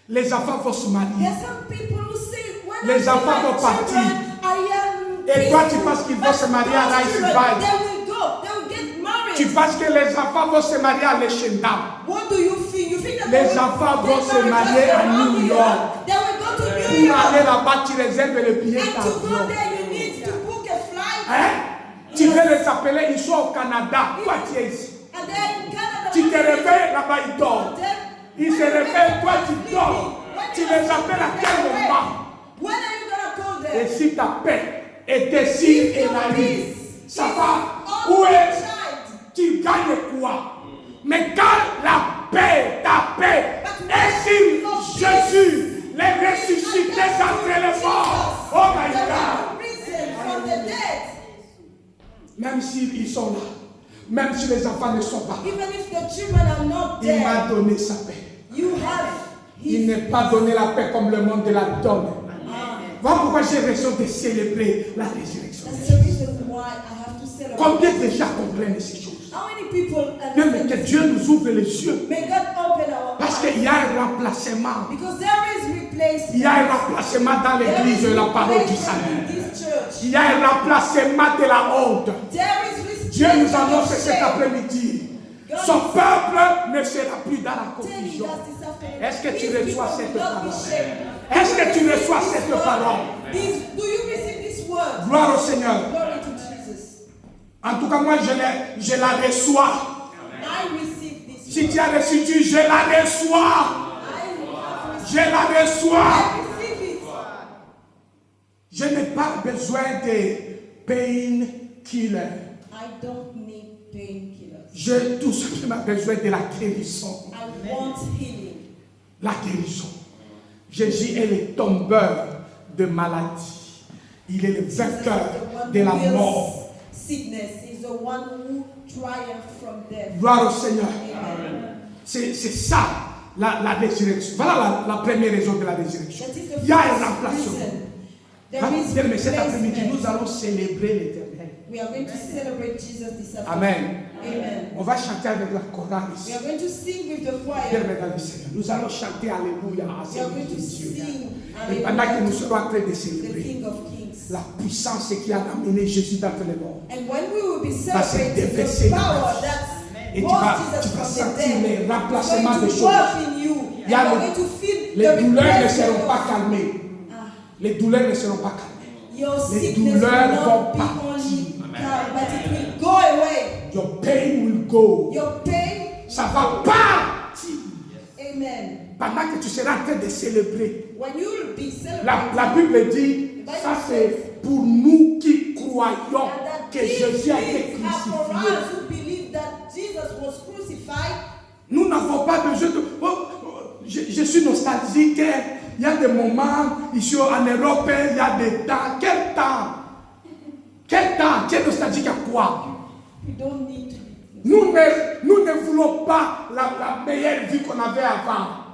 Les enfants vont se marier. There's some people who say, when Les I see enfants my vont partir. children, I am Et toi, tu peaceful. penses qu'ils vont se marier à Those Rice children, Valley. they will go, they will get married. Tu penses que les enfants vont se marier à l'Echendam. What do you think? You think that Les they will enfants get vont se married marier just à around New here? York. They will go to New Pour aller York. là-bas, tu réserves le billet And to go d'avion. there, you need to book a flight. Hein? Tu veux les appeler, ils sont au Canada. Toi, tu es ici. And then in Canada, Tu te réveilles là-bas, ils dorment. Ils se réveillent, toi, tu dors. Tu les appelles à quel moment? When are you gonna call them? Et si ta paix était si If your élargie, peace ça is va. on Où your est? child. Tu gagnes quoi? Mais quand ta paix est sur Jésus, les ressuscités d'entre les morts, oh my God, Risen from the dead. même s'ils sont là, même si les enfants ne sont pas là, Even if the children are not il m'a there, donné sa paix. you have Il His. n'est pas donné la paix comme le monde de la donne. Ah, Voilà pourquoi j'ai raison de célébrer la résurrection. that's the reason why I have to celebrate. Combien déjà comprennent ces choses? How many people Même que understand? Dieu nous ouvre les yeux. May God open our Parce eyes. qu'il y a un remplacement. Because there is replacement. Il y a un remplacement dans There l'église is de la parole du replacement salut. in this church. Il y a un remplacement de la honte. There is Dieu nous replacement annonce of cet shame. après-midi. Son peuple ne sera plus dans la Telling confusion. us this afternoon, Est-ce que tu these reçois people cette will not be parole? shamed. Est-ce que tu Do you reçois receive cette this parole? word? Do you receive this word? Gloire au Seigneur. Glory to Jesus. En tout cas, moi, je la reçois. I receive this Si word. tu as reçu Dieu, je la reçois. I have received. Je la reçois. I receive it. Je n'ai pas besoin de painkiller. I don't need painkillers. J'ai tout simplement besoin de la guérison. I want healing. La guérison. Jésus est le tombeur de maladie. Il est le vainqueur de la mort. Sickness is the one who triumphed from death. Gloire au Seigneur. Amen. C'est ça la résurrection. Voilà la première raison de la résurrection. That is the Il y a un first remplacement. reason. There Ah, is bien, mais cet après-midi, replacement. nous allons célébrer l'Éternel. We are going to celebrate Jesus this afternoon. Amen. Amen. On va chanter avec la chorale We ici. are going to sing with the Bien, choir. mesdames et seigneurs, nous allons chanter Alléluia à We are going to Dieu. sing Et pendant que nous Hallelujah serons en train de to the célébrer King of Kings. la puissance qui a amené Jésus d'entre les morts. And when we will be Va se celebrating déverser the dans ta power vie. that Et tu brought vas Jesus from the sentir dead les is remplacements going des to choses. work in you. Il y a And le- you're going to feel Les the douleurs ne replacement seront pas of- calmées. Ah. Les douleurs ne seront pas calmées. Your Les sickness will douleurs not vont be partir. only calm, but it will go away. Your pain will go. Your pain, Ça va partir. amen. Pendant que tu seras en train de célébrer. When you will be celebrating, La Bible dit, ça c'est pour nous qui croyons and that que these Jésus a été things are for crucifié. us who believe that Jesus was crucified. Nous n'avons pas besoin de... je suis nostalgique. Il y a des moments, ici en Europe, il y a des temps. Quel temps? Quel temps? Tu es nostalgique à quoi? We don't need to be. Nous ne voulons pas la meilleure vie qu'on avait avant.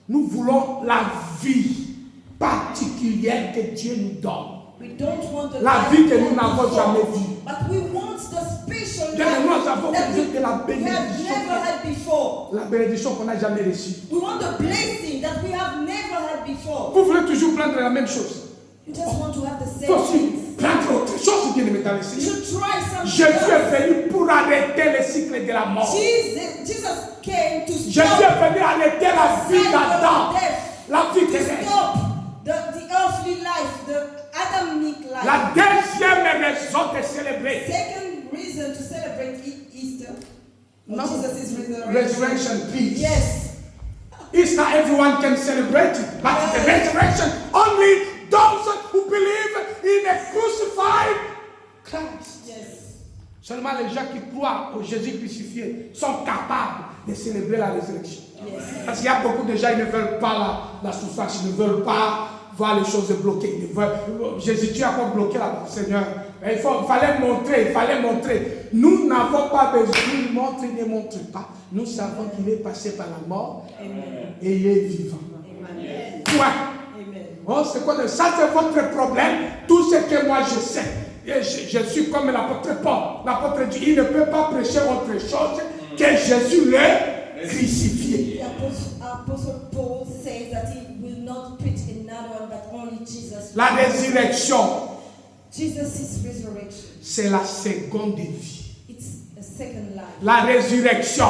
Nous voulons la vie particulière que Dieu nous donne. We don't want the La life vie que that nous n'avons before, jamais vue. but we want the special Bien, nous life avons that besoin de la we have bénédiction. never had before. La bénédiction qu'on n'a jamais reçue. We want the blessing that we have never had before. Vous voulez toujours prendre la même chose. You just want to have the Il same faut aussi things. prendre autre chose, bien aimé dans le You Seigneur. should try something Jésus else. est venu pour arrêter le cycle de la mort. Jesus came to Jésus stop est venu arrêter la vie cycle d'Adam. of death, La vie to terrestre. stop the earthly life, the Adamic life. La deuxième raison de célébrer. Second reason to celebrate Easter, No. Jesus' resurrection. Resurrection, please. Yes. Easter, everyone can celebrate it. But the resurrection, only those who believe in a crucified Christ. Yes. Seulement les gens qui croient au Jésus crucifié sont capables de célébrer la résurrection. Yes. Parce qu'il y a beaucoup de gens qui ne veulent pas la souffrance, ils ne veulent pas voir les choses bloquées. Jésus, tu as pas bloqué là-bas, Seigneur. Mais il fallait montrer. Nous n'avons pas besoin, il montre, il ne montre pas. Nous savons qu'il est passé par la mort. Amen. Et il est vivant. Amen. Point. Amen. Oh, c'est quoi ça, c'est votre problème. Tout ce que moi je sais. Et je suis comme l'apôtre Paul. L'apôtre dit, il ne peut pas prêcher autre chose que Jésus le crucifié. The Apostle Paul says that he will not preach another one, but only Jesus. La résurrection. Jesus' resurrection. C'est la seconde vie. It's a second life. La résurrection.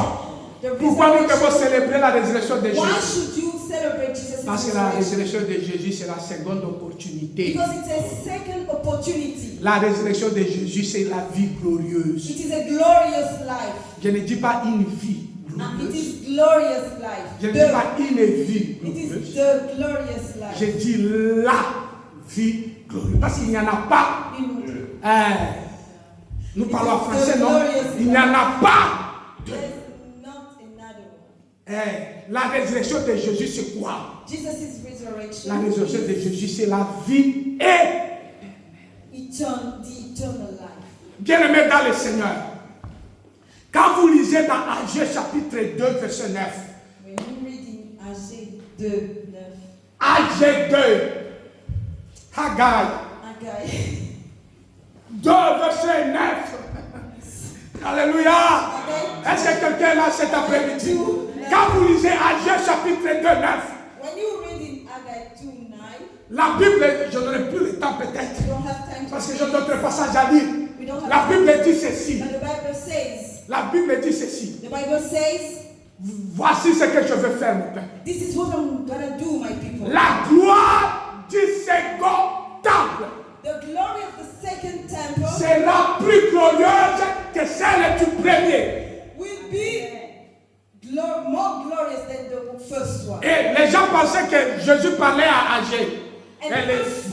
Pourquoi nous devons célébrer la résurrection de Jésus? Why should you celebrate Jesus' Parce que la résurrection de Jésus, c'est la seconde opportunité. Because it's a second opportunity. La résurrection de Jésus, c'est la vie glorieuse. It is a glorious life. Je ne dis pas une vie And it glorieuse. is glorious life. Je ne dis pas une vie It is glorieuse. the glorious life. Je dis la vie glorieuse. Parce qu'il n'y en a pas. Nous parlons en français, non? Il n'y en a pas. There's not another one. La résurrection de Jésus, c'est quoi? Jesus' resurrection. La résurrection de Jésus, c'est la vie et The eternal life. bien-aimés dans le Seigneur. Quand vous lisez dans Agé chapitre 2, verset 9. When you read in Agé 2, 9. Agé 2. Haggai. Haggai. 2, verset 9. Alléluia. Est-ce que quelqu'un est là cet après-midi? Quand vous lisez Agé chapitre 2, 9. When you read in Haggai 2, 9. La Bible, je n'aurai plus le temps peut-être. We don't have time to Parce que read. j'ai d'autres passages à lire. We don't have La time. Bible dit ceci. But the Bible says. La Bible dit ceci. The Bible says. Voici ce que je veux faire, mon Père. This is what I'm gonna do, my people. La gloire du second temple The glory of the second temple sera plus glorieuse que celle du premier. will be more glorious than the first one. Et les gens pensaient que Jésus parlait à Agé. And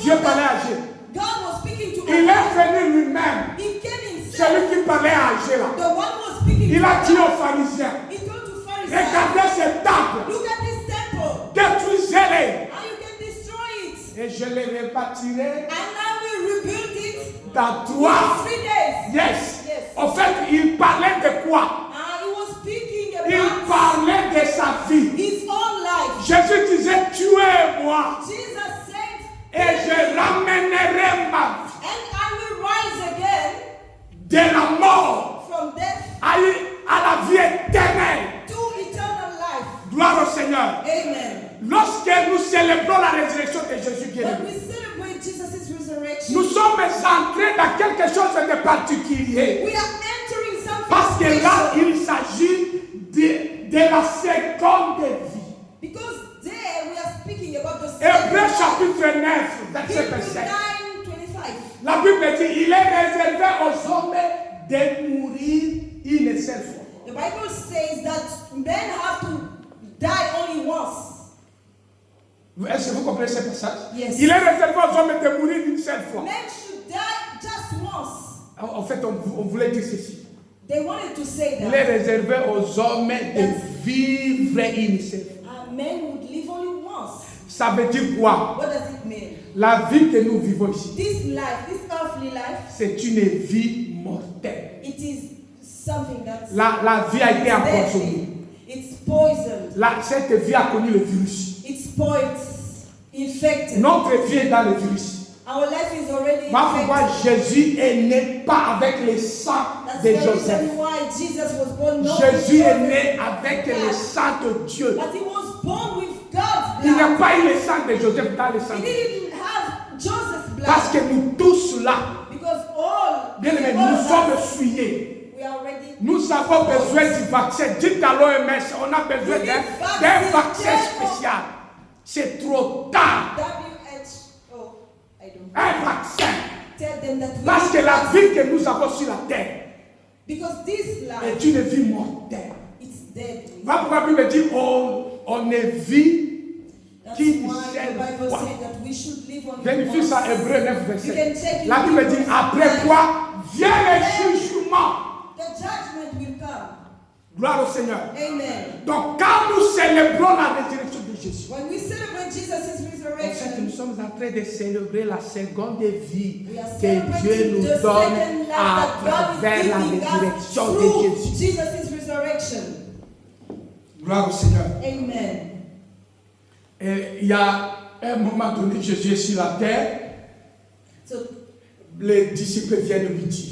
Dieu parlait à Agé. God was speaking to Il est Haggai. venu lui-même. He came himself. Celui qui parlait à Agé là. The one was speaking Il to a dit Haggai. aux pharisiens, He told to Pharisees, regardez ce temple, look at this temple. détruisez-les. How you can destroy it. Et je les rebâtirai And now we rebuild it dans in 3. 3 days. Yes. Yes. En fait, il parlait de quoi? He was speaking Il about parlait de sa vie. his own life. Jésus disait, tuez-moi Jesus said, et je ramènerai ma vie and I will rise again de la mort from death à la vie éternelle. to eternal life. Gloire au Seigneur. Amen. Lorsque nous célébrons la résurrection de Jésus, When bien-aimé, we celebrate Jesus' resurrection, nous sommes entrés dans quelque chose de particulier. we are entering something Parce que là, special. il s'agit de la seconde vie. Because there we are speaking about the Hébreux second chapitre 9, verset Hebrews 27. 9:25. La Bible dit, il est réservé aux hommes de mourir une seule fois. The Bible says that men have to die only once. Est-ce que vous comprenez ce passage? Yes. Il est réservé aux hommes de mourir une seule fois. Men should die just once. En fait, on voulait dire ceci. They wanted to say Il est that réservé aux hommes de vivre une seule fois. men would live only once. Ça veut dire quoi? What does it mean? La vie que nous vivons ici, This life, this earthly life, c'est une vie mortelle. it is something that's La vie a été empoisonnée. deadly. It's poisoned. Cette vie a connu le virus. It's spoiled. Infected. Notre vie est dans le virus. Our life is already Voilà pourquoi infected. Jésus est né pas avec le sang That's de the Joseph. reason why Jesus was born not Jésus with est Joseph, né avec le sang de Dieu. but he was born with God's Il n'y a blood. pas eu le sang de Joseph dans le sang He de Dieu. didn't have Joseph's blood. Parce que nous tous là, Because all, bien aimés, all nous of sommes us, souillés. we are already. Nous avons besoin du vaccin. Dites à l'OMS, on a besoin d'un vaccin spécial. C'est trop tard. WHO, I don't know. Un vaccin. Tell them that we Parce que need la vaccine. vie que nous avons sur la terre Because this life, est une vie mortelle. it's deadly. Voilà pourquoi la Bible dit on ne vit That's qu'une why the seule Bible fois. said that we should live on Vérifie ça, Hébreux 9, You can check verset. it La Bible dit in après quoi vient le jugement. jugement. The judgment will come. Gloire au Seigneur. Amen. Donc, quand nous célébrons la résurrection de Jésus, When we celebrate Jesus' en fait, resurrection, nous sommes en train de célébrer la seconde vie we are que Dieu celebrating nous the donne second life à that God travers is la giving us résurrection de through Jésus. Jesus' resurrection. Gloire au Seigneur. Amen. Et il y a un moment donné, Jésus est sur la terre, So les disciples viennent lui dire.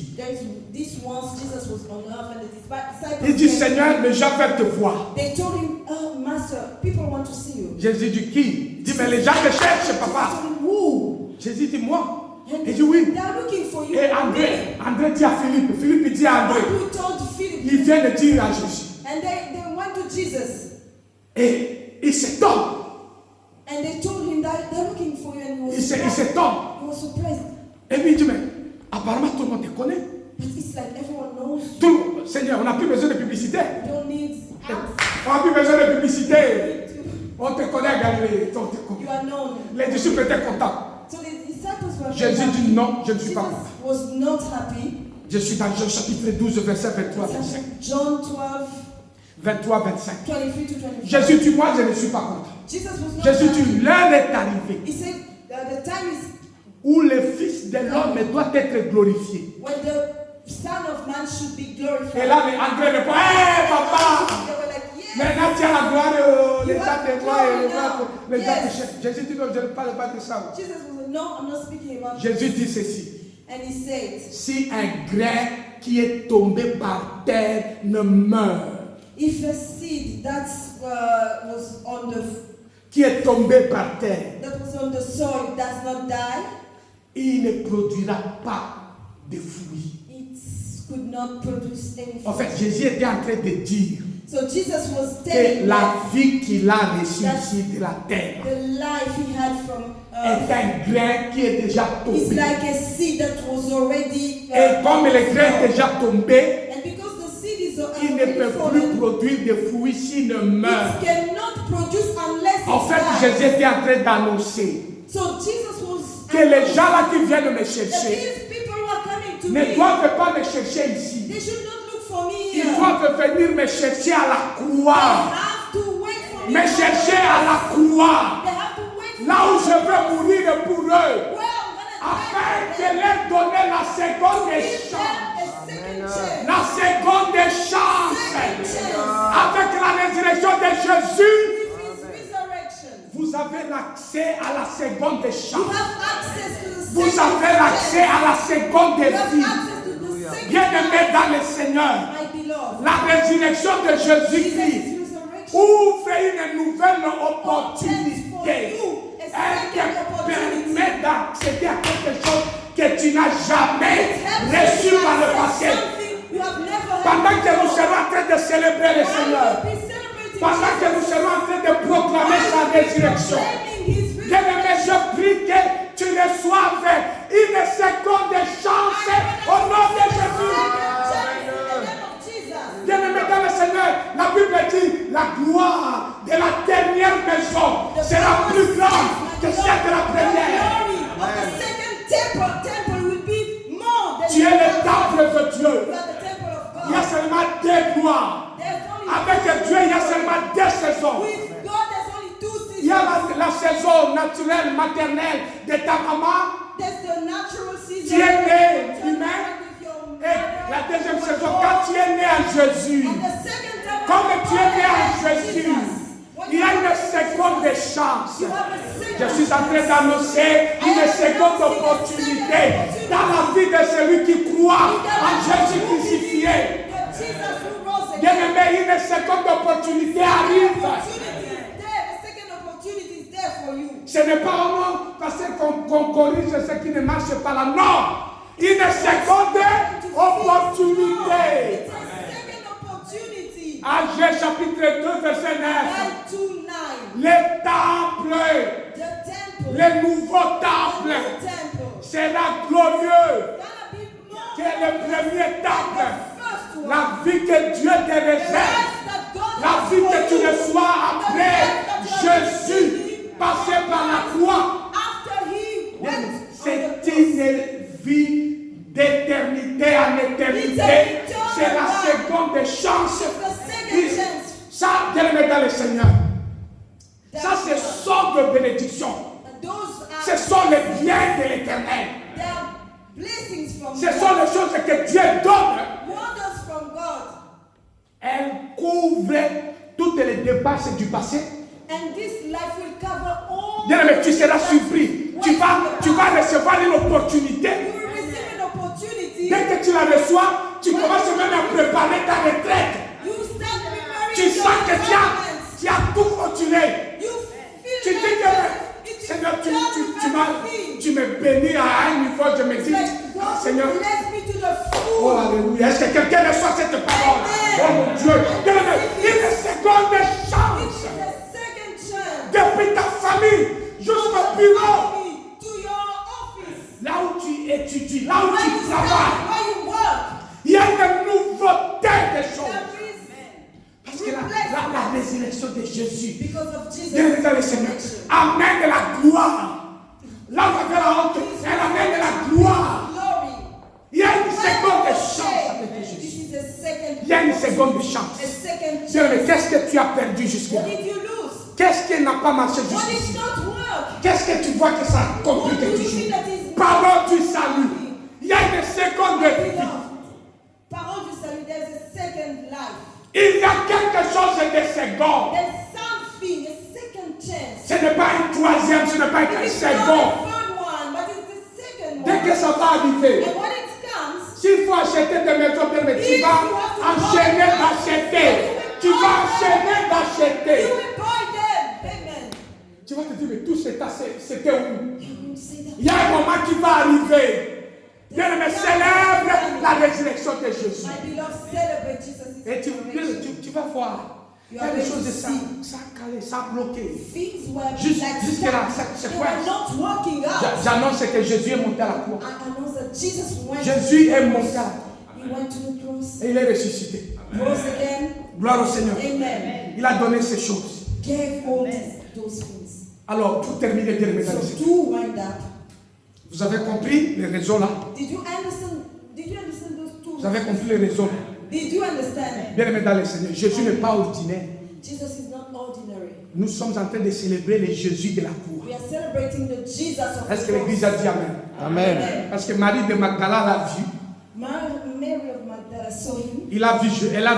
this once Jesus was on earth and the disciples Il dit, Seigneur, les gens veulent te voir. they told him, oh Master, people want to see you. Jésus dit, qui? Il dit, mais les gens te cherchent, Jesus papa. told him, who? Jésus dit, moi. And Il dit, oui. they are looking for you. Et André dit à Philippe, Philippe dit à André, Who told Philip? il vient de dire à Jésus. And they went to Jesus Et il s'étonne. and they told him that they're looking for you, and he Il s'étonne. was surprised. Et lui il dit, mais apparemment tout le monde te connaît. But it's like everyone knows you. Tout, Seigneur, on n'a plus besoin de publicité. You don't need ads. On n'a plus besoin de publicité. You On te connaît à Galilée. On te connaît. are known. Les disciples étaient contents. So the disciples were Jésus very dit, happy. non, je ne suis pas Jesus content. was not happy. Je suis dans Jean chapitre 12, verset 23, 25. John 12, 23, 25. 23 to 25. Jésus dit, moi, je ne suis pas content. Jesus was not Jésus happy. dit, l'heure est arrivée He said the time is où le Fils de l'homme doit être glorifié. when the Son of Man should be glorified. Et là, André répond, hé, papa! They were like, yes. Maintenant, tu as la gloire, les You gens have te voient et glory les now. gens te Yes. cherchent. Jésus dit, non, je ne parle pas de ça. Jesus was like, no, I'm not speaking about Jésus dit ceci. And he said, Si un grain qui est tombé par terre ne meurt, if a seed that was on the soil does not die, il ne produira pas de fruits. it could not produce any fruit. En fait, Jésus était en train de dire So Jesus was que telling la that vie qu'il a reçue ici de la terre the life he had from est un grain qui est déjà is tombé. like a seed that was already Et comme le grain est déjà tombé, and because the seed is il ne already peut plus fallen, produire de fruits s'il ne meurt. it cannot produce unless En fait, it Jésus dies. était en train d'annoncer So Jesus was que les gens là qui viennent me that chercher these people who are coming to ne me, doivent pas me chercher ici. they should not look for me Ils here. doivent venir me chercher à la They croix. have to wait for me. Me chercher à la croix. They have to wait for Là où me. je vais mourir pour eux. Well, Afin de leur donner la seconde chance. a second chance. La seconde chance. Second chance. Avec la résurrection de Jésus, With his resurrection. vous avez l'accès à la seconde You chance. have access to the Vous second avez l'accès chance. à la seconde You have vie. access to the second Bien-aimé chance. dans le Seigneur, My beloved. la résurrection de Jésus-Christ Jesus' resurrection ouvre une nouvelle opportunité. Elle te permet d'accéder à quelque chose que tu n'as jamais reçu par le passé. Pendant que nous serons en train de célébrer le Seigneur, pendant que nous serons en train de proclamer sa résurrection, bien-aimé, je prie que tu reçoives une seconde chance au nom de Jésus. Bien-aimé dans le Seigneur, la Bible dit la gloire de la dernière maison sera plus grande que celle de la première. Tu es le temple de Dieu. Il y a seulement deux gloires. Avec Dieu, il y a seulement deux saisons. Il y a la saison naturelle, maternelle de ta maman. Tu es né humain. Et la deuxième saison, quand tu es né en Jésus. Comme tu es né en Jésus, il y a une seconde chance. Je suis en train d'annoncer une seconde opportunité dans la vie de celui qui croit en Jésus crucifié. Bien-aimé, une seconde opportunité arrive. Ce n'est pas au nom parce qu'on corrige ce qui ne marche pas là. Non! Une seconde opportunité. Agé chapitre 2, verset 9. Le temple, le nouveau temple sera glorieux que le premier temple. La vie que Dieu te réserve, la vie que tu reçois après Jésus, passé par la croix. C'est une vie d'éternité en éternité passé. And this life will cover all. Bien-aimé, tu seras surpris. Tu vas recevoir une opportunité. You will receive an opportunity. Dès que tu la reçois, tu commences même à préparer ta retraite. You start preparing Tu sens que your retirement. tu as tout continué. You Tu feel dis que, Seigneur, tu me bénis à un niveau, je me dis, Seigneur, bless me to the oh full. alléluia, est-ce que quelqu'un reçoit cette parole? Oh mon Dieu, une seconde It's chance, a second chance. depuis ta famille jusqu'au bureau, To your office. là où tu étudies, là où Where you tu stand, travailles, where you work. il y a une nouveauté des choses. There is Parce que la résurrection de Jésus, because of Jesus. bien dans le Seigneur, amène de la gloire. Là où tu as la honte, elle amène de la gloire. Glory. Il y a une seconde chance avec This Jésus. is a second. Il y a une seconde A chance. second Bien, mais chance. qu'est-ce que tu as perdu jusque-là? What did you lose? Qu'est-ce qui n'a pas marché What jusqu'ici? did not work? Qu'est-ce que tu vois que ça What complique do you toujours? see that is Parole du salut. Il y a une seconde vie. Parole du salut, there's a second life. Il y a quelque chose de seconde. There's something, a second chance. Ce n'est pas une troisième, ce n'est pas une It's not seconde. the third one, but it's the second Dès que one. ça va arriver, And when it comes, s'il faut acheter des maisons, bien, mais tu vas enchaîner d'acheter. Tu vas enchaîner you d'acheter. will buy them. Amen. Tu vas te dire, mais tout ça, c'était où? You will say that. Il y a un moment qui va arriver. Bien, mais célèbre la résurrection de Jésus. My beloved, celebrate Jesus' Et resurrection. tu vas voir. Il y a des choses de ça, ça calé, ça bloqué. Things were Jusque like là, stuck. c'est They quoi? were not working out. J'annonce que Jésus est monté à la croix. I announce that Jesus went. Jésus est monté à la croix. He went to the cross. Et il est ressuscité. Rose again. Gloire au Seigneur. Amen. Il a donné ces choses. Gave all those things. Alors, pour terminer, bien mesdames et So messieurs, to wind up. vous avez compris les raisons là. Did you understand those two? Vous avez compris les raisons. Did you understand? Bien mesdames et Seigneur, Jésus n'est pas ordinaire. Jesus is not ordinary. Nous sommes en train de célébrer le Jésus de la croix. We are celebrating the Jesus of Est-ce the que l'Église cross. a dit Amen? Amen. Parce que Marie de Magdala l'a vu. Mary of Magdala saw him. Elle a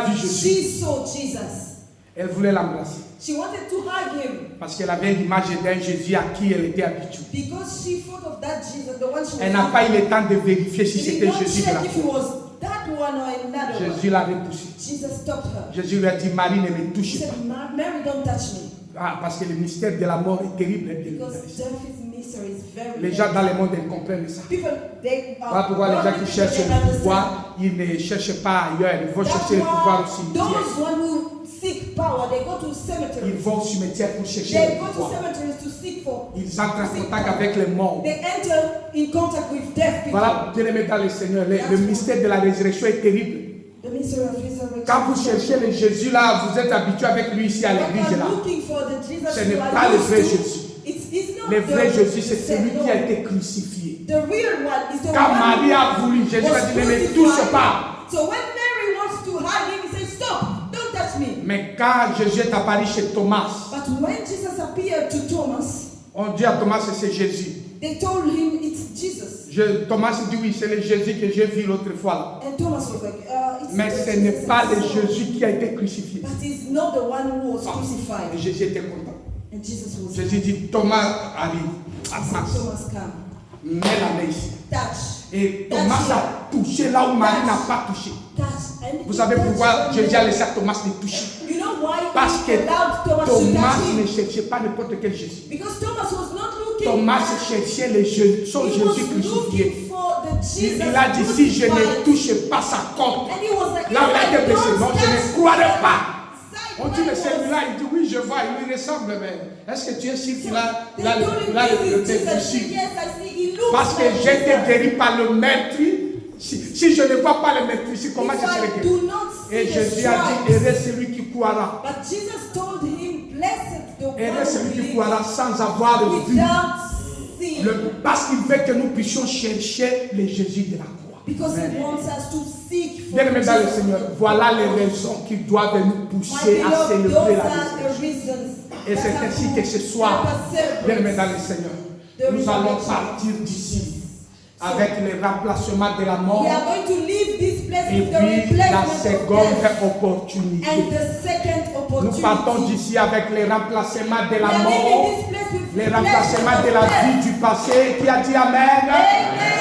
vu Jésus. She saw Jesus. Elle voulait l'embrasser. She wanted to hug him Parce qu'elle avait l'image d'un Jésus à qui elle était habituée. because she thought of that Jesus, the one she was. Elle n'a pas eu le temps de vérifier si She did c'était not Jésus de la check if it croix. was that one or another one. Jésus l'a repoussé. Jesus stopped her. Jésus lui a dit, Marie, ne me He touche said, pas. Mary, don't touch me. Ah, parce que le mystère de la mort est terrible. Because death is mystery, is very. Les gens dans le monde, ils comprennent ça. People, they Voilà pourquoi les gens qui cherchent le pouvoir, ils ne cherchent pas ailleurs. Ils vont chercher le pouvoir au cimetière. Those one who seek power, they go to Ils cemeteries. vont au cimetière pour chercher They le go to pouvoir. cemeteries to seek for. Ils entrent en contact avec les morts. They enter in contact with deaf people. Voilà, bien aimé dans le Seigneur, le mystère de la résurrection est terrible. The mystery of resurrection. Quand vous cherchez le Jésus là, vous êtes habitué avec lui ici à When l'église you là. are looking for the Jesus Ce you n'est are pas le used vrai to, Jésus. it's not Le vrai the- Jésus, c'est the celui qui a no. été crucifié. The real one is the Quand one Marie who a voulu, Jésus was a dit, ne me crucified. touche pas. So when Mary wants to hug him, he says, "Stop! Don't touch me." Mais quand Jésus est apparu chez Thomas, But when Jesus appeared to Thomas, on dit à Thomas que c'est Jésus. they told him it's Jesus. Thomas dit oui, c'est le Jésus que j'ai vu l'autre fois. And Thomas was like, "It's Mais the ce n'est Jesus pas I le saw." Jésus qui a été crucifié. But he's not the one who was Et crucified. Jésus était content. And Jesus was. Jésus dit, Thomas arrive. He said, Avance. Thomas, come, Mets la main ici. touch, Et Thomas a touché là où Marie n'a pas touché. touch. And Vous he savez touched pourquoi the Jésus man. a laissé à Thomas de toucher? You know why Parce he que allowed Thomas to Thomas touch him? ne cherchait pas n'importe quel Jésus. Because Thomas was not looking. Thomas cherchait son He Jésus was crucifié. looking for the Jesus Il a dit, si je ne crucified. touche pas sa corde, And he was like, là où il a été "If I blessé, don't non, je ne touch croirais pas. side On dit, mais was-" celui-là, il dit, oui, je vois, il lui ressemble, mais est-ce que tu es sûr qu'il a, They il a told le him, "This is Jesus." dessus? Yes, I see. He looks Parce que like j'ai été Jesus. guéri par le maître. Si je ne vois pas le maître ici, comment If je serai I guéri? do not see Et the Jésus a dit, stripes. heureux celui qui croira. But Jesus told him, "Blessed the one Heureux who celui qui believes croira sans avoir vu. without seeing." Parce qu'il veut que nous puissions chercher le Jésus de la croix. Because he wants us to seek for Bien aimé dans le Jesus. Seigneur, voilà les raisons qui doivent nous My pousser à beloved, célébrer those la are résurrection. the reasons. Et that c'est have ainsi to que ce soir, help us celebrate. bien aimé dans le Seigneur, nous allons partir d'ici avec le remplacement de la mort We are going to leave this place Et with the puis la replacement of seconde death. opportunité. And the second Nous partons opportunity. d'ici avec les remplacements de We la are mort, leaving this place with les remplacements de la death. vie du passé. Qui a dit Amen?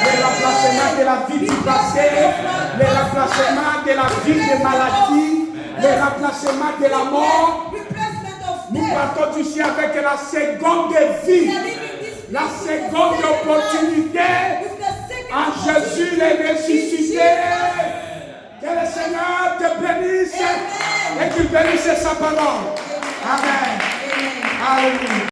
Les remplacements de la vie du passé, les remplacements de la vie des maladies, les remplacements de la mort. Replacement of Nous death. partons d'ici avec la seconde vie, We are leaving this la place with the seconde second opportunité. life, with the second En Jésus les ressuscité. Que le Seigneur te bénisse et qu'il bénisse sa parole. Amen. Amen. Alléluia.